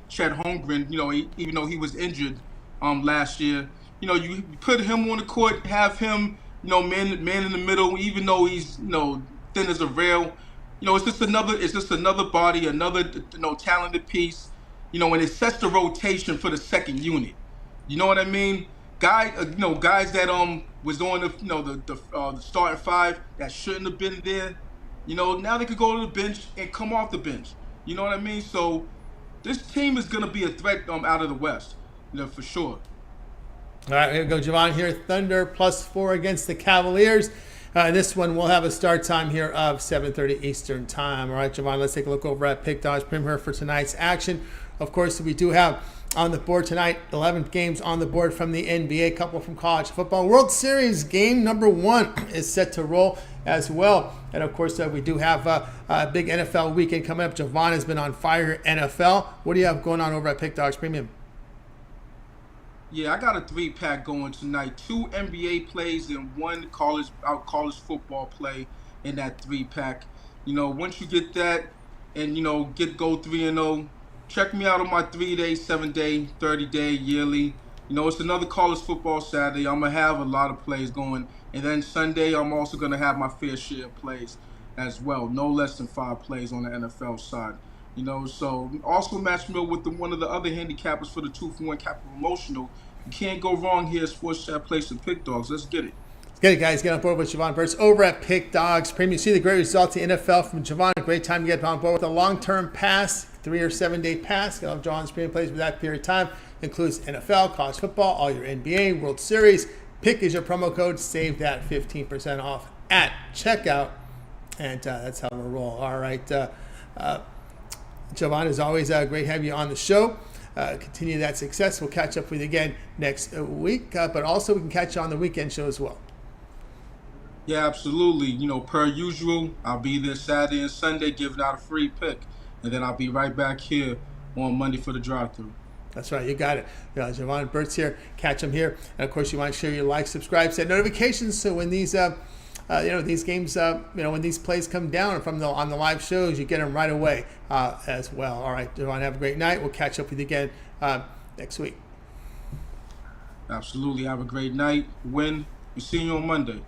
Chet Holmgren, even though he was injured last year. You put him on the court, have him, man in the middle, even though he's, thin as a rail. It's just another body, another, talented piece, and it sets the rotation for the second unit. You know what I mean? Guys that was on the starting 5 that shouldn't have been there. Now they could go to the bench and come off the bench. You know what I mean? So this team is gonna be a threat out of the West, for sure. All right, here we go, Jovan here. Thunder +4 against the Cavaliers. This one will have a start time here of 7:30 Eastern time. All right, Jovan, let's take a look over at Pick Dogs Premier for tonight's action. Of course, we do have on the board tonight 11 games on the board from the NBA, a couple from college football. World Series game number 1 is set to roll as well. And of course, we do have a big NFL weekend coming up. Jovan has been on fire NFL. What do you have going on over at Pick Dogs Premium? Yeah, I got a 3-pack going tonight. 2 NBA plays and 1 college football play in that 3-pack. Once you get that and go 3-0, check me out on my 3-day, 7-day, 30-day, yearly. It's another college football Saturday. I'm gonna have a lot of plays going, and then Sunday I'm also gonna have my fair share of plays as well. No less than 5 plays on the NFL side. So also match me up with one of the other handicappers for the 2-for-1 Capital Promotional. You can't go wrong here at Sports Chat Place and Pick Dogs. Let's get it. Let's get it, guys. Get on board with Jovan Burts over at Pick Dogs Premium. See the great results in the NFL from Jovan. Great time to get on board with a long-term pass. 3 or 7 day pass. Get off John's premium plays for that period of time. Includes NFL, college football, all your NBA, World Series. Pick is your promo code. Save that 15% off at checkout. And that's how we'll roll. All right. Jovan, as always, great to have you on the show. Continue that success. We'll catch up with you again next week. But also we can catch you on the weekend show as well. Yeah, absolutely. You know, per usual, I'll be there Saturday and Sunday giving out a free pick. And then I'll be right back here on Monday for the drive-thru. That's right. You got it. Jovan Burts here. Catch him here. And, of course, you want to share your like, subscribe, set notifications so when these these games, when these plays come down on the live shows, you get them right away as well. All right, Jovan, have a great night. We'll catch up with you again next week. Absolutely. Have a great night. Win. We'll see you on Monday.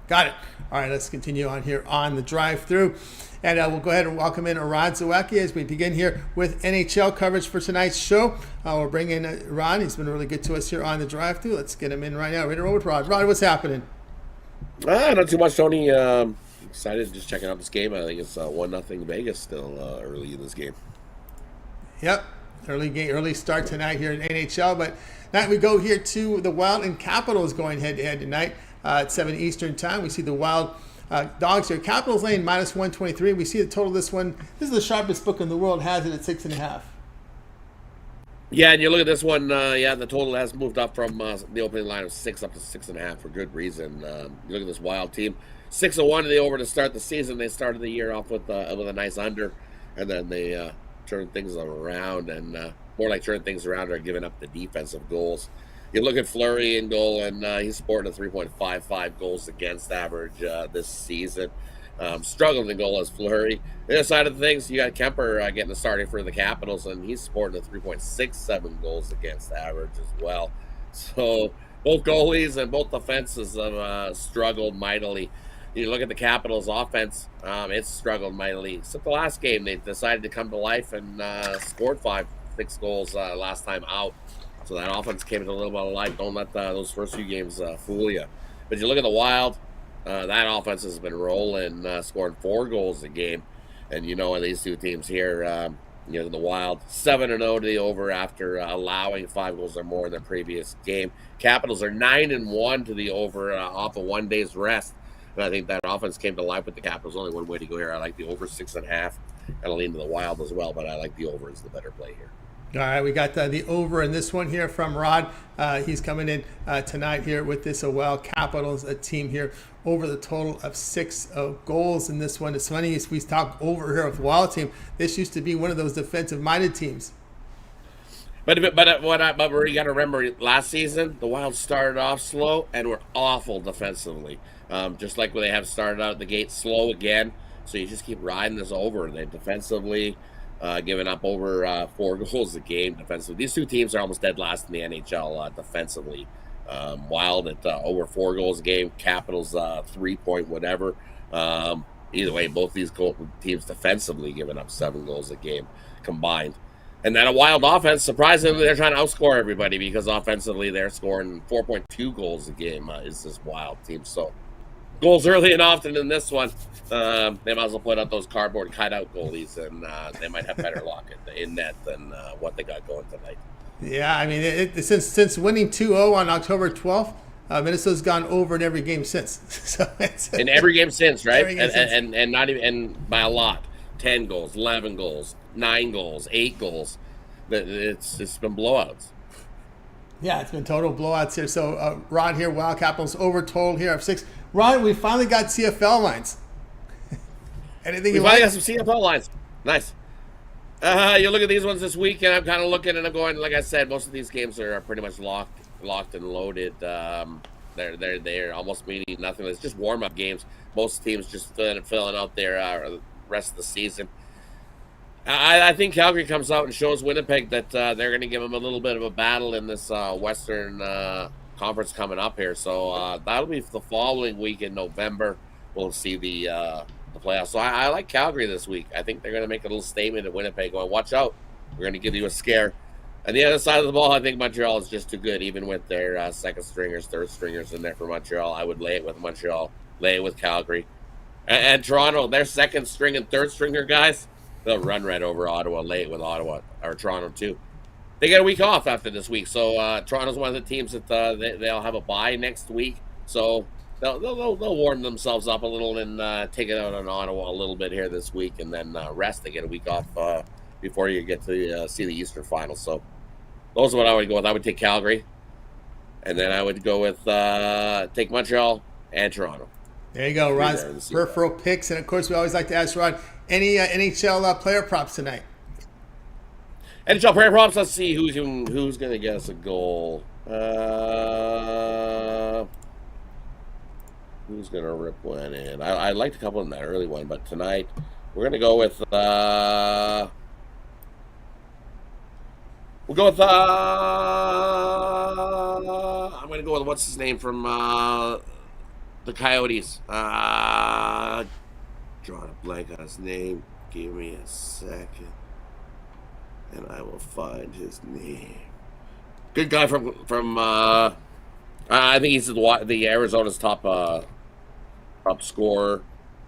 Got it. All right, let's continue on here on the drive-thru. And we'll go ahead and welcome in Rod Zawacky as we begin here with NHL coverage for tonight's show. We'll bring in Rod. He's been really good to us here on the drive-thru. Let's get him in right now. Ready to roll with Rod. Rod, what's happening? Not too much, Tony. Excited just checking out this game. I think it's 1-0 Vegas still early in this game. Yep, early start tonight here in NHL. But now we go here to the Wild and Capitals going head-to-head tonight at 7 Eastern time. We see the Wild Dogs here. Capitals laying -123. We see the total of this one. This is the sharpest book in the world. Has it at 6.5. Yeah, and you look at this one, the total has moved up from the opening line of 6 up to 6.5 for good reason. You look at this Wild team, 6-1 in the over to start the season. They started the year off with a nice under, and then they turned things around, and more like turning things around are giving up the defensive goals. You look at Fleury in goal, and he's sporting a 3.55 goals against average this season. Struggling to goal as Fleury. The other side of things, you got Kemper getting the starting for the Capitals, and he's sporting a 3.67 goals against average as well. So both goalies and both defenses have struggled mightily. You look at the Capitals' offense, it's struggled mightily. Except the last game, they decided to come to life and scored 5-6 goals last time out. So that offense came to a little bit of life. Don't let those first few games fool you. But you look at the Wild, that offense has been rolling, scoring 4 goals a game. And these two teams here, the Wild 7-0 to the over after allowing 5 goals or more in their previous game. Capitals are 9-1 to the over off of 1 day's rest. And I think that offense came to life with the Capitals. Only one way to go here. I like the over 6.5. I'll lean to the Wild as well, but I like the over as the better play here. All right, we got the over in this one here from Rod. He's coming in tonight here with this Wild Capitals, a team here over the total of 6 goals in this one. It's funny as we talk over here with the Wild team. This used to be one of those defensive-minded teams. But you got to remember, last season the Wild started off slow and were awful defensively. Just like when they have started out the gate slow again. So you just keep riding this over. They defensively. Giving up over 4 goals a game defensively. These two teams are almost dead last in the NHL defensively. Wild at over 4 goals a game. Capitals 3 point whatever. Either way, both these teams defensively giving up 7 goals a game combined. And then a Wild offense, surprisingly, they're trying to outscore everybody because offensively they're scoring 4.2 goals a game is this Wild team. So goals early and often in this one. They might as well put out those cardboard cutout goalies, and they might have better luck in net than what they got going tonight. Yeah, I mean, since winning 2-0 on October 12th, Minnesota's gone over in every game since. So in every game since, right? And not even and by a lot. 10 goals, 11 goals, 9 goals, 8 goals. It's been blowouts. Yeah, it's been total blowouts here. So Rod here, Wild Capitals over total here of 6. Rod, we finally got CFL lines. Anything you finally like? got some CFL lines. Nice. You look at these ones this week, and I'm kind of looking and I'm going, like I said, most of these games are pretty much locked and loaded. They're almost meaning nothing. It's just warm-up games. Most teams just filling out their rest of the season. I think Calgary comes out and shows Winnipeg that they're going to give them a little bit of a battle in this Western Conference coming up here. So that'll be the following week in November. We'll see the playoffs. So I like Calgary this week. I think they're going to make a little statement at Winnipeg going, watch out. We're going to give you a scare. And the other side of the ball, I think Montreal is just too good, even with their second stringers, third stringers in there for Montreal. I would lay it with Montreal, lay it with Calgary. And Toronto, their second string and third stringer guys, they'll run right over Ottawa late with Ottawa or Toronto too. They get a week off after this week, so Toronto's one of the teams that they'll have a bye next week, so they'll warm themselves up a little and take it out on Ottawa a little bit here this week, and then rest. They get a week off before you get to see the Eastern Finals. So those are what I would go with. I would take Calgary, and then I would go with take Montreal and Toronto. There you go, Ron's peripheral picks, and of course we always like to ask Ron any NHL player props tonight. NHL player props. Let's see who's going to get us a goal. Who's going to rip one in? I liked a couple in that early one, but tonight we're going to go with I'm going to go with what's his name from the Coyotes. Drawing a blank on his name. Give me a second, and I will find his name. Good guy from I think he's the Arizona's top scorer.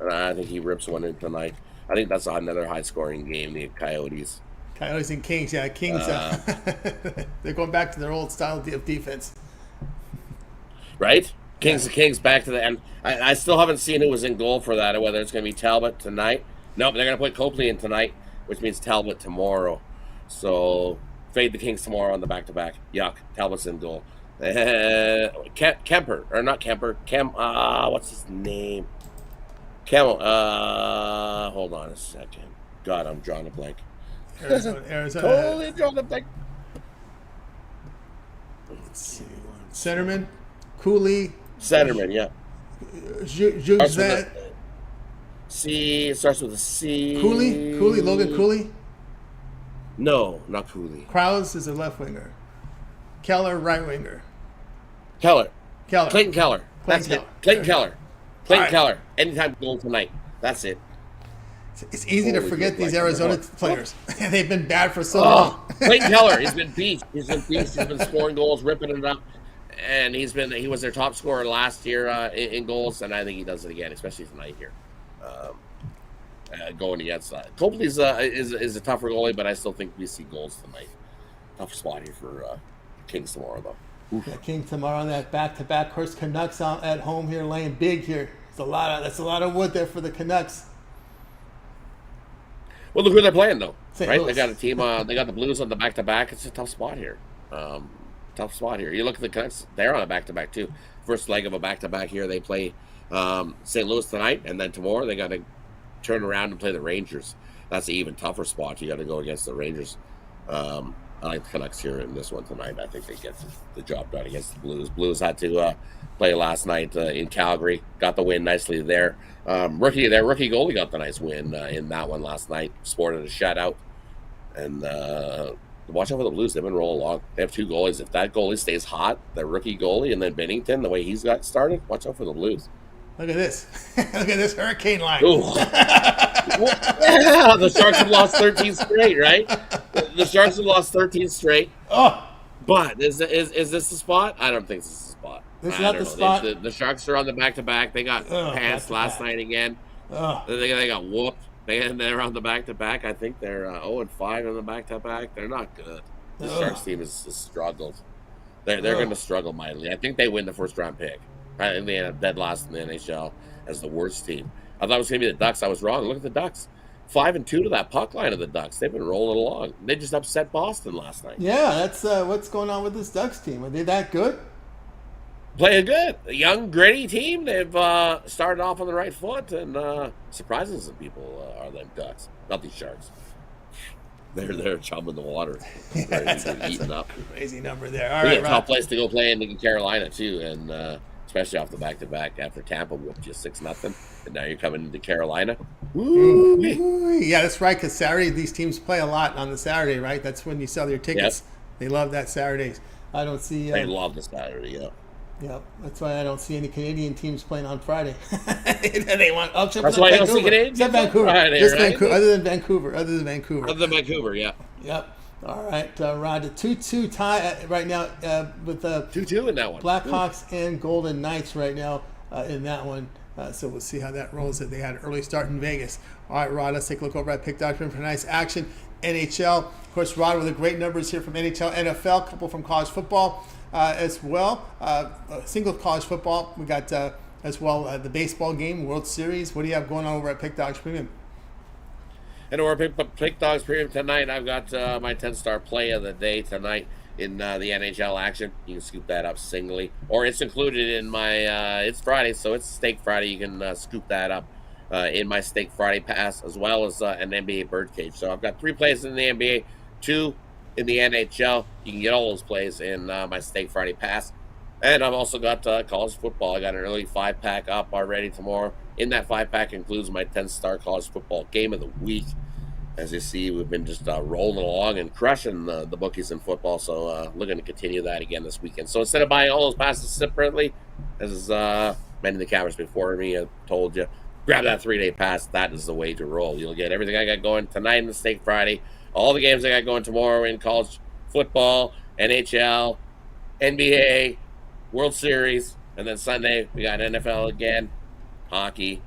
I think he rips one in tonight. I think that's another high-scoring game, the Coyotes. Coyotes and Kings, yeah. Kings, they're going back to their old style of defense. Right? Kings back to the end. I still haven't seen who was in goal for that, or whether it's going to be Talbot tonight. Nope, they're going to put Copley in tonight, which means Talbot tomorrow. So, fade the Kings tomorrow on the back-to-back. Yuck. Talbot's in goal. Kemper, or not Kemper. What's his name? Hold on a second. God, I'm drawing a blank. Arizona. Totally drawing a blank. Let's see. Centerman, Cooley. Centerman, yeah. C. It starts with a C. Cooley, Logan Cooley. No, not Cooley. Krause is a left winger. Keller, right winger. Clayton Keller. That's Keller. it. Clayton Keller. Clayton Right. Keller. Anytime goal tonight. That's it. It's easy to forget these Arizona players. They've been bad for so Oh, long. Clayton Keller. He's been beast. He's been scoring goals, ripping it up, and he was their top scorer last year in goals, and I think he does it again, especially tonight here. Going against Copley is a tougher goalie, but I still think we see goals tonight. Tough spot here for Kings tomorrow, though. Yeah, Kings tomorrow on that back-to-back. Of course, Canucks at home here, laying big here. That's a lot of wood there for the Canucks. Well, look who they're playing, though. St. Right? Louis. They got a team. They got the Blues on the back-to-back. It's a tough spot here. You look at the Canucks; they're on a back-to-back too. First leg of a back-to-back here. They play St. Louis tonight, and then tomorrow they got to turn around and play the Rangers. That's an even tougher spot. You got to go against the Rangers. I like the Canucks here in this one tonight. I think they get the job done against the Blues. Blues had to play last night in Calgary. Got the win nicely there. Rookie goalie got the nice win in that one last night. Sported a shutout. And watch out for the Blues. They've been rolling along. They have two goalies. If that goalie stays hot, the rookie goalie, and then Bennington, the way he's got started, watch out for the Blues. Look at this. Look at this hurricane line. Yeah, the Sharks have lost 13 straight, right? The Sharks have lost 13 straight. Oh, But is this the spot? I don't think this is the spot. This is not the spot? The Sharks are on the back-to-back. They got pants last night again. They got whooped. They're on the back-to-back. I think they're 0-5 on the back-to-back. They're not good. The Sharks team has struggled. They're going to struggle mightily. I think they win the first-round pick. I think they end up dead last in the NHL as the worst team. I thought it was going to be the Ducks. I was wrong. Look at the Ducks. 5-2 to that puck line of the Ducks. They've been rolling along. They just upset Boston last night. yeah, that's what's going on with this Ducks team. Are they that good? Playing good. A young, gritty team. They've started off on the right foot, and surprising some people are them Ducks. Not these Sharks. They're chum in the water. That's eating up. Crazy number there. All right, a tough place to go play in Carolina, too, and especially off the back-to-back after Tampa whooped you 6-0, and now you're coming into Carolina. Ooh, yeah, that's right, because Saturday, these teams play a lot on the Saturday, right? That's when you sell your tickets. Yep. They love that Saturdays. I don't see... They love the Saturday, yeah. Yeah, that's why I don't see any Canadian teams playing on Friday. They want That's why I don't see Canadians except Vancouver. Friday, Just right? Vancouver, other than Vancouver. Other than Vancouver, yeah. Yep. All right, Rod, the 2-2 tie right now with the 2-2 in that one. Blackhawks and Golden Knights right now in that one. So we'll see how that rolls. That they had an early start in Vegas. All right, Rod, let's take a look over at Pick Doctrine for nice action. NHL, of course, Rod with the great numbers here from NHL, NFL, a couple from college football as well. Single college football. We got as well the baseball game, World Series. What do you have going on over at Pick Dogs Premium? And over Pick Dogs Premium tonight, I've got my 10-star play of the day tonight in the NHL action. You can scoop that up singly, or it's included in my, it's Friday, so it's Steak Friday. You can scoop that up in my Steak Friday pass, as well as an NBA Birdcage. So I've got 3 plays in the NBA, 2 in the NHL. You can get all those plays in my Steak Friday pass. And I've also got college football. I got an early 5-pack up already tomorrow. In that 5-pack includes my 10-star college football game of the week. As you see, we've been just rolling along and crushing the bookies in football. So looking to continue that again this weekend. So instead of buying all those passes separately, as many of the cameras before me have told you, grab that 3-day pass. That is the way to roll. You'll get everything I got going tonight in the Steak Friday, all the games I got going tomorrow in college football, NHL, NBA, World Series, and then Sunday we got NFL again, hockey,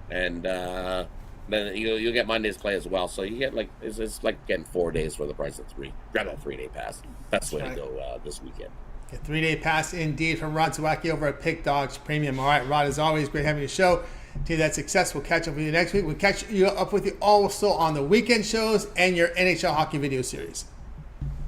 and then you'll get Monday's play as well. So you get it's like getting 4 days for the price of 3. Grab that 3-day pass. That's the way to go this weekend. A 3-day pass indeed from Rod Zawacky over at Pick Dogs Premium. All right, Rod, as always, great having you show. To that success, we'll catch up with you next week. We'll catch you up with you also on the weekend shows and your NHL hockey video series.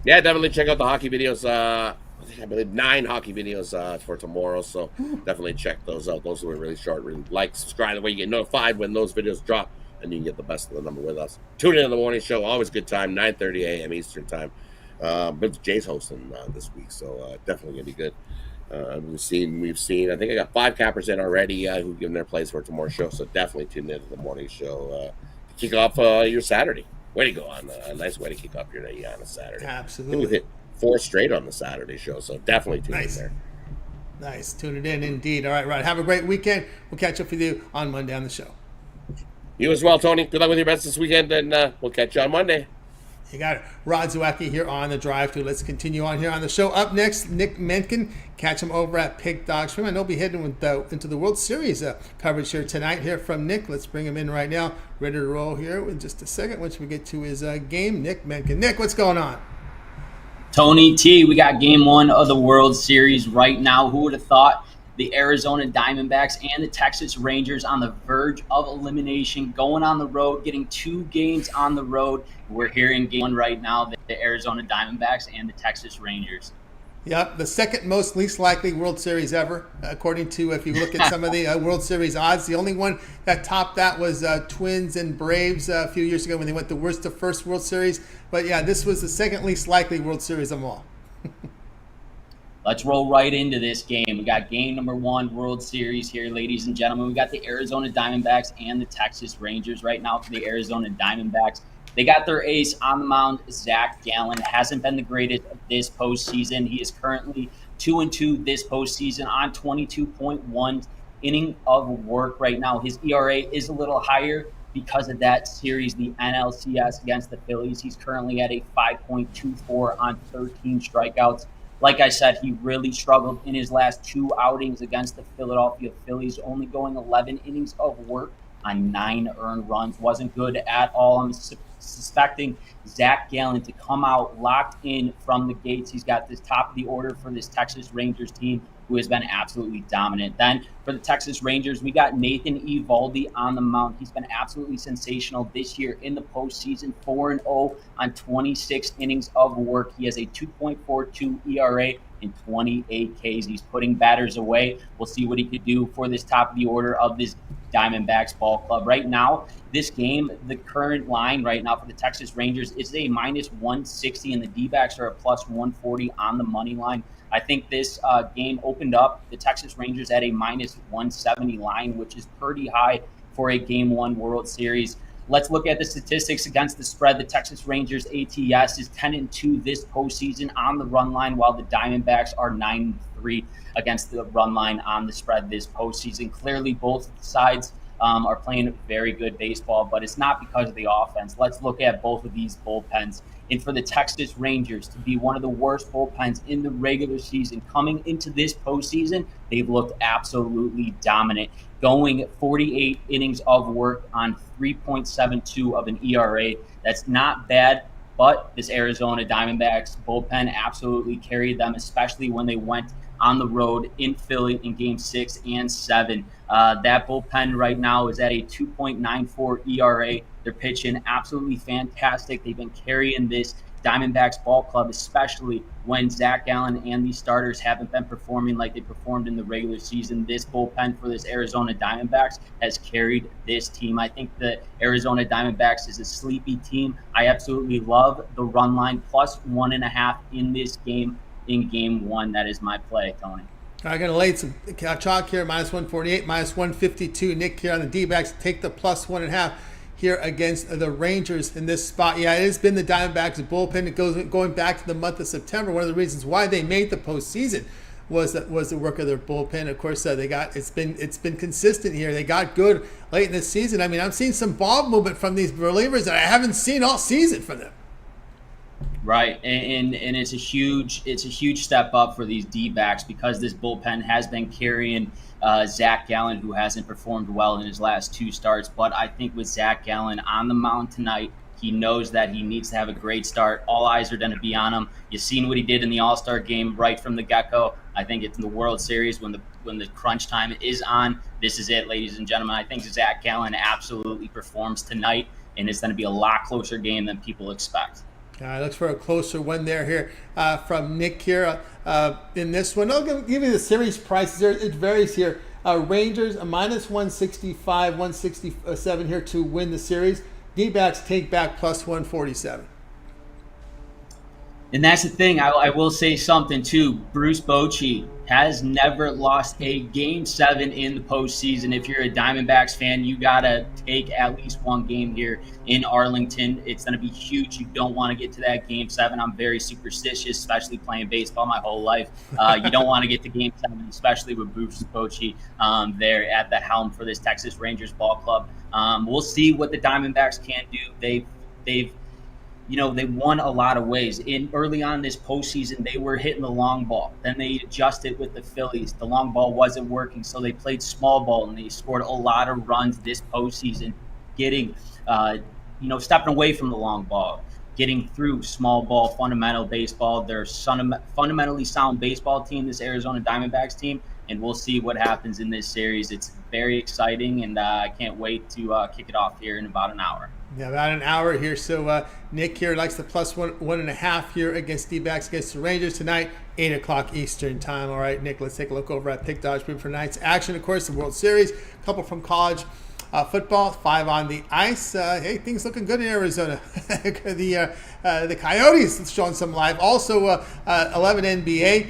Yeah, definitely check out the hockey videos. I believe 9 hockey videos for tomorrow, so definitely check those out. Those were really short. Really subscribe, the way you get notified when those videos drop, and you can get the best of the number with us. Tune in to the morning show, always good time, 9:30 a.m. Eastern time. But Jay's hosting this week, so definitely gonna be good. We've seen. I think I got 5 cappers in already who've given their plays for tomorrow's show, so definitely tune in to the morning show to kick off your Saturday. Way to go on a nice way to kick off your day on a Saturday. Absolutely. We've hit 4 straight on the Saturday show, so definitely tune in there. Nice. Tune it in indeed. All right, Rod. Have a great weekend. We'll catch up with you on Monday on the show. You as well, Tony. Good luck with your bets this weekend, and we'll catch you on Monday. You got it. Rod Zawacky here on the Drive Thru. Let's continue on here on the show. Up next, Nick Menken. Catch him over at Pick Dogs Premium. I know he'll be heading into the World Series coverage here tonight. Here from Nick. Let's bring him in right now. Ready to roll here in just a second once we get to his game. Nick Menken. Nick, what's going on? Tony T, we got game 1 of the World Series right now. Who would have thought the Arizona Diamondbacks and the Texas Rangers on the verge of elimination, going on the road, getting 2 games on the road. We're here in game 1 right now, the Arizona Diamondbacks and the Texas Rangers. Yep, the second most least likely World Series ever, according to, if you look at some of the World Series odds. The only one that topped that was Twins and Braves a few years ago when they went the worst to first World Series. But yeah, this was the second least likely World Series of them all. Let's roll right into this game. We got game number 1, World Series here, ladies and gentlemen. We got the Arizona Diamondbacks and the Texas Rangers right now. For the Arizona Diamondbacks, they got their ace on the mound, Zach Gallen. Hasn't been the greatest this postseason. He is currently 2-2 this postseason on 22.1 inning of work right now. His ERA is a little higher because of that series, the NLCS against the Phillies. He's currently at a 5.24 on 13 strikeouts. Like I said, he really struggled in his last 2 outings against the Philadelphia Phillies, only going 11 innings of work on 9 earned runs. Wasn't good at all. I'm suspecting Zach Gallen to come out locked in from the gates. He's got this top of the order for this Texas Rangers team, who has been absolutely dominant. Then for the Texas Rangers, we got Nathan Eovaldi on the mound. He's been absolutely sensational this year in the postseason, 4-0 on 26 innings of work. He has a 2.42 ERA and 28 Ks. He's putting batters away. We'll see what he could do for this top of the order of this Diamondbacks ball club. Right now, this game, the current line right now for the Texas Rangers is a minus 160, and the D-backs are a plus 140 on the money line. I think this game opened up the Texas Rangers at a minus 170 line, which is pretty high for a Game 1 World Series. Let's look at the statistics against the spread. The Texas Rangers ATS is 10-2 this postseason on the run line, while the Diamondbacks are 9-3 against the run line on the spread this postseason. Clearly, both sides are playing very good baseball, but it's not because of the offense. Let's look at both of these bullpens And for the Texas Rangers to be one of the worst bullpens in the regular season, coming into this postseason, they've looked absolutely dominant, going 48 innings of work on 3.72 of an ERA. That's not bad, but this Arizona Diamondbacks bullpen absolutely carried them, especially when they went on the road in Philly in Game 6 and 7. That bullpen right now is at a 2.94 ERA. They're pitching absolutely fantastic. They've been carrying this Diamondbacks ball club, especially when Zach Gallen and the starters haven't been performing like they performed in the regular season. This bullpen for this Arizona Diamondbacks has carried this team. I think the Arizona Diamondbacks is a sleepy team. I absolutely love the run line plus 1.5 in this game, in Game 1. That is my play, Tony. I'm going to lay some chalk here, minus 148, minus 152. Nick here on the D-backs, take the plus 1.5 here against the Rangers in this spot. Yeah, it has been the Diamondbacks bullpen. It goes going back to the month of September. One of the reasons why they made the postseason was the work of their bullpen. Of course, it's been consistent here. They got good late in the season. I mean, I'm seeing some ball movement from these relievers that I haven't seen all season from them. Right, and it's a huge step up for these D-backs because this bullpen has been carrying Zach Gallen, who hasn't performed well in his last 2 starts. But I think with Zach Gallen on the mound tonight, he knows that he needs to have a great start. All eyes are going to be on him. You've seen what he did in the All-Star game right from the get-go. I think it's in the World Series when the crunch time is on. This is it, ladies and gentlemen. I think Zach Gallen absolutely performs tonight, and it's going to be a lot closer game than people expect. Looks for a closer one here from Nick here in this one. I'll give you the series prices. It varies here. Rangers a minus 165, 167 here to win the series. D-backs take back plus 147. And that's the thing. I will say something too. Bruce Bochy has never lost a Game 7 in the postseason. If you're a Diamondbacks fan, you gotta take at least one game here in Arlington. It's gonna be huge. You don't want to get to that Game 7. I'm very superstitious, especially playing baseball my whole life. You don't want to get to Game 7, especially with Bruce Bochy there at the helm for this Texas Rangers ball club. We'll see what the Diamondbacks can do. They've they won a lot of ways. Early on this postseason, they were hitting the long ball. Then they adjusted with the Phillies. The long ball wasn't working, so they played small ball, and they scored a lot of runs this postseason, getting, stepping away from the long ball, getting through small ball, fundamental baseball. They're a fundamentally sound baseball team, this Arizona Diamondbacks team, and we'll see what happens in this series. It's very exciting, and I can't wait to kick it off here in about an hour. Yeah, about an hour here. So Nick here likes the plus 1.5 here against D-backs against the Rangers tonight, 8 o'clock Eastern time. All right, Nick, let's take a look over at Pick Dodge for tonight's action. Of course, the World Series, a couple from college football, 5 on the ice. Hey, things looking good in Arizona. The Coyotes showing some life. Also, 11 NBA.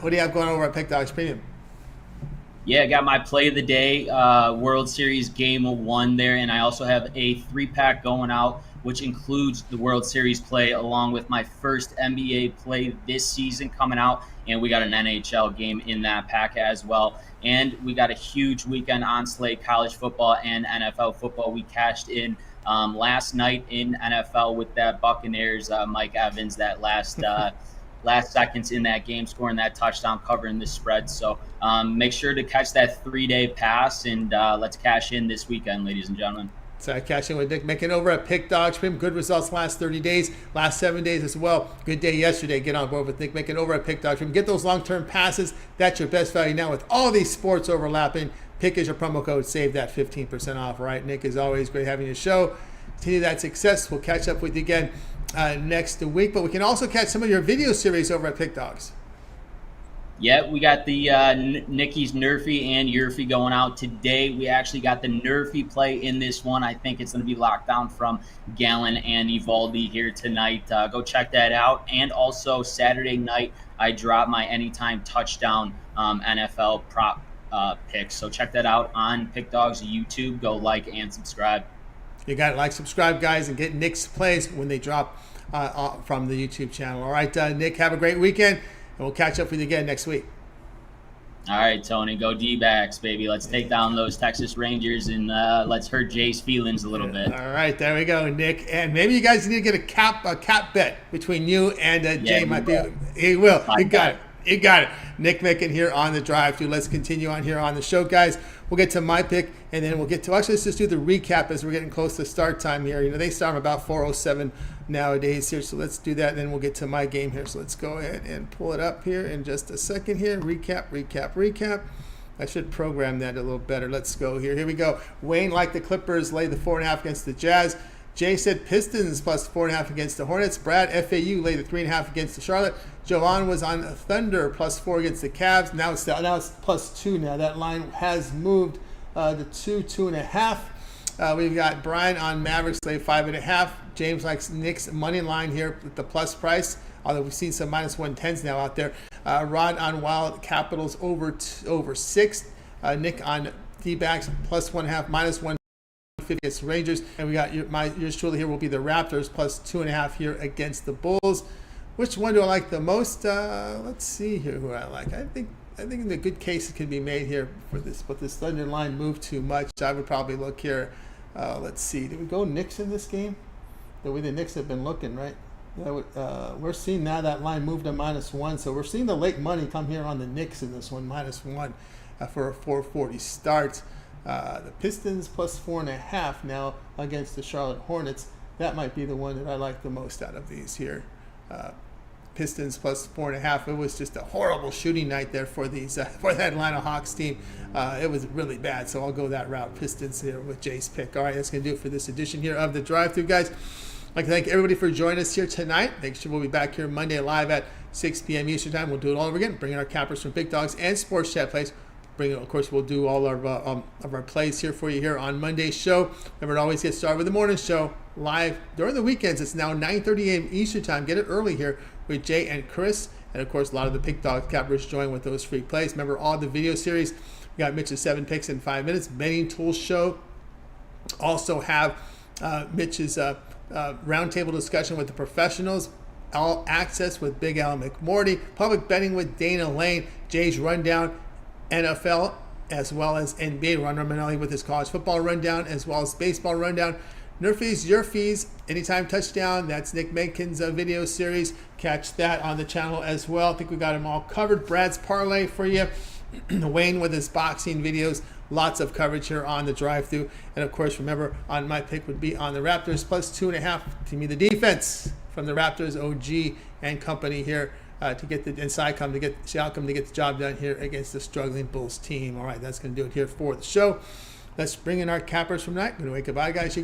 What do you have going over at Pick Dodge Premium? Yeah, I got my play of the day, World Series Game 1 there, and I also have a 3-pack going out, which includes the World Series play along with my first NBA play this season coming out, and we got an NHL game in that pack as well. And we got a huge weekend on slate, college football and NFL football. We cashed in last night in NFL with that Buccaneers, Mike Evans, that last seconds in that game, scoring that touchdown, covering the spread. So make sure to catch that 3-day pass, and let's cash in this weekend, ladies and gentlemen. So cashing with Nick Menken over at Pick Dodge Premium. Good results last 30 days, last 7 days as well. Good day yesterday. Get on board with Nick Menken over at Pick Dodge Premium. Get those long-term passes. That's your best value now with all these sports overlapping. Pick is your promo code. Save that 15% off. All right, Nick, as always, great having your show. Continue that success. We'll catch up with you again next week, but we can also catch some of your video series over at Pick Dogs. Yeah, we got the Nicky's Nerfy and Yurfy going out today. We actually got the Nerfy play in this one. I think it's going to be locked down from Gallen and Evaldi here tonight. Go check that out. And also Saturday night, I dropped my anytime touchdown NFL prop picks. So check that out on Pick Dogs YouTube. Go like and subscribe. You got to like, subscribe, guys, and get Nick's plays when they drop from the YouTube channel. All right, Nick, have a great weekend, and we'll catch up with you again next week. All right, Tony, go D-backs, baby. Let's take down those Texas Rangers and let's hurt Jay's feelings a little bit. All right, there we go, Nick. And maybe you guys need to get a cap bet between you and Jay. Might be. He will. You got it. You got it. Nick Menken here on the drive-thru. Let's continue on here on the show, guys. We'll get to my pick, and then we'll get to, actually, let's just do the recap as we're getting close to start time here. You know, they start about 4:07 nowadays here, so let's do that, and then we'll get to my game here. So let's go ahead and pull it up here in just a second here. Recap. I should program that a little better. Let's go here. Here we go. Wayne liked the Clippers, laid the 4.5 against the Jazz. Jay said Pistons plus 4.5 against the Hornets. Brad, FAU, laid the 3.5 against the Charlotte. Jovan was on Thunder plus 4 against the Cavs. Now it's plus 2 now. That line has moved to 2.5. We've got Brian on Mavericks, laid 5.5. James likes Knicks money line here with the plus price, although we've seen some minus 110s now out there. Rod on Wild Capitals over 6. Nick on D-backs plus 1.5, minus 1. Against Rangers, and we got yours truly here will be the Raptors plus 2.5 here against the Bulls. Which one do I like the most? Let's see here who I like. I think the good case can be made here for this, but this Thunder line moved too much. I would probably look here. Let's see. Did we go Knicks in this game? The way the Knicks have been looking, right? We're seeing now that line moved to minus 1, so we're seeing the late money come here on the Knicks in this one, minus 1 for a 4:40 start. The Pistons plus 4.5 now against the Charlotte Hornets. That might be the one that I like the most out of these here. Pistons plus 4.5. It was just a horrible shooting night there for these for that Atlanta Hawks team. It was really bad, so I'll go that route. Pistons here with Jay's pick. All right, that's going to do it for this edition here of the Drive-Thru, guys. I'd like to thank everybody for joining us here tonight. Make sure we'll be back here Monday live at 6 p.m. Eastern Time. We'll do it all over again, bringing our cappers from Big Dogs and Sports Chat plays. Of course, we'll do all of our plays here for you here on Monday's show. Remember to always get started with the morning show live during the weekends. It's now 9:30 a.m. Eastern Time. Get it early here with Jay and Chris. And, of course, a lot of the Big Dog cappers join with those free plays. Remember, all the video series. We got Mitch's 7 picks in 5 minutes. Betting Tools Show. Also have Mitch's roundtable discussion with the professionals. All Access with Big Al McMorty. Public Betting with Dana Lane. Jay's Rundown. NFL as well as NBA rundown, Manelli with his college football rundown as well as baseball rundown. Nerfies, Your Fees, Anytime Touchdown. That's Nick Menken's video series. Catch that on the channel as well. I think we got them all covered. Brad's parlay for you. Wayne with his boxing videos. Lots of coverage here on the Drive-Thru. And of course, remember, on my pick would be on the Raptors plus 2.5. To me, the defense from the Raptors, OG and company here. To get the inside come to get the job done here against the struggling Bulls team. All right, that's going to do it here for the show. Let's bring in our cappers from tonight. Going to wake up, bye guys.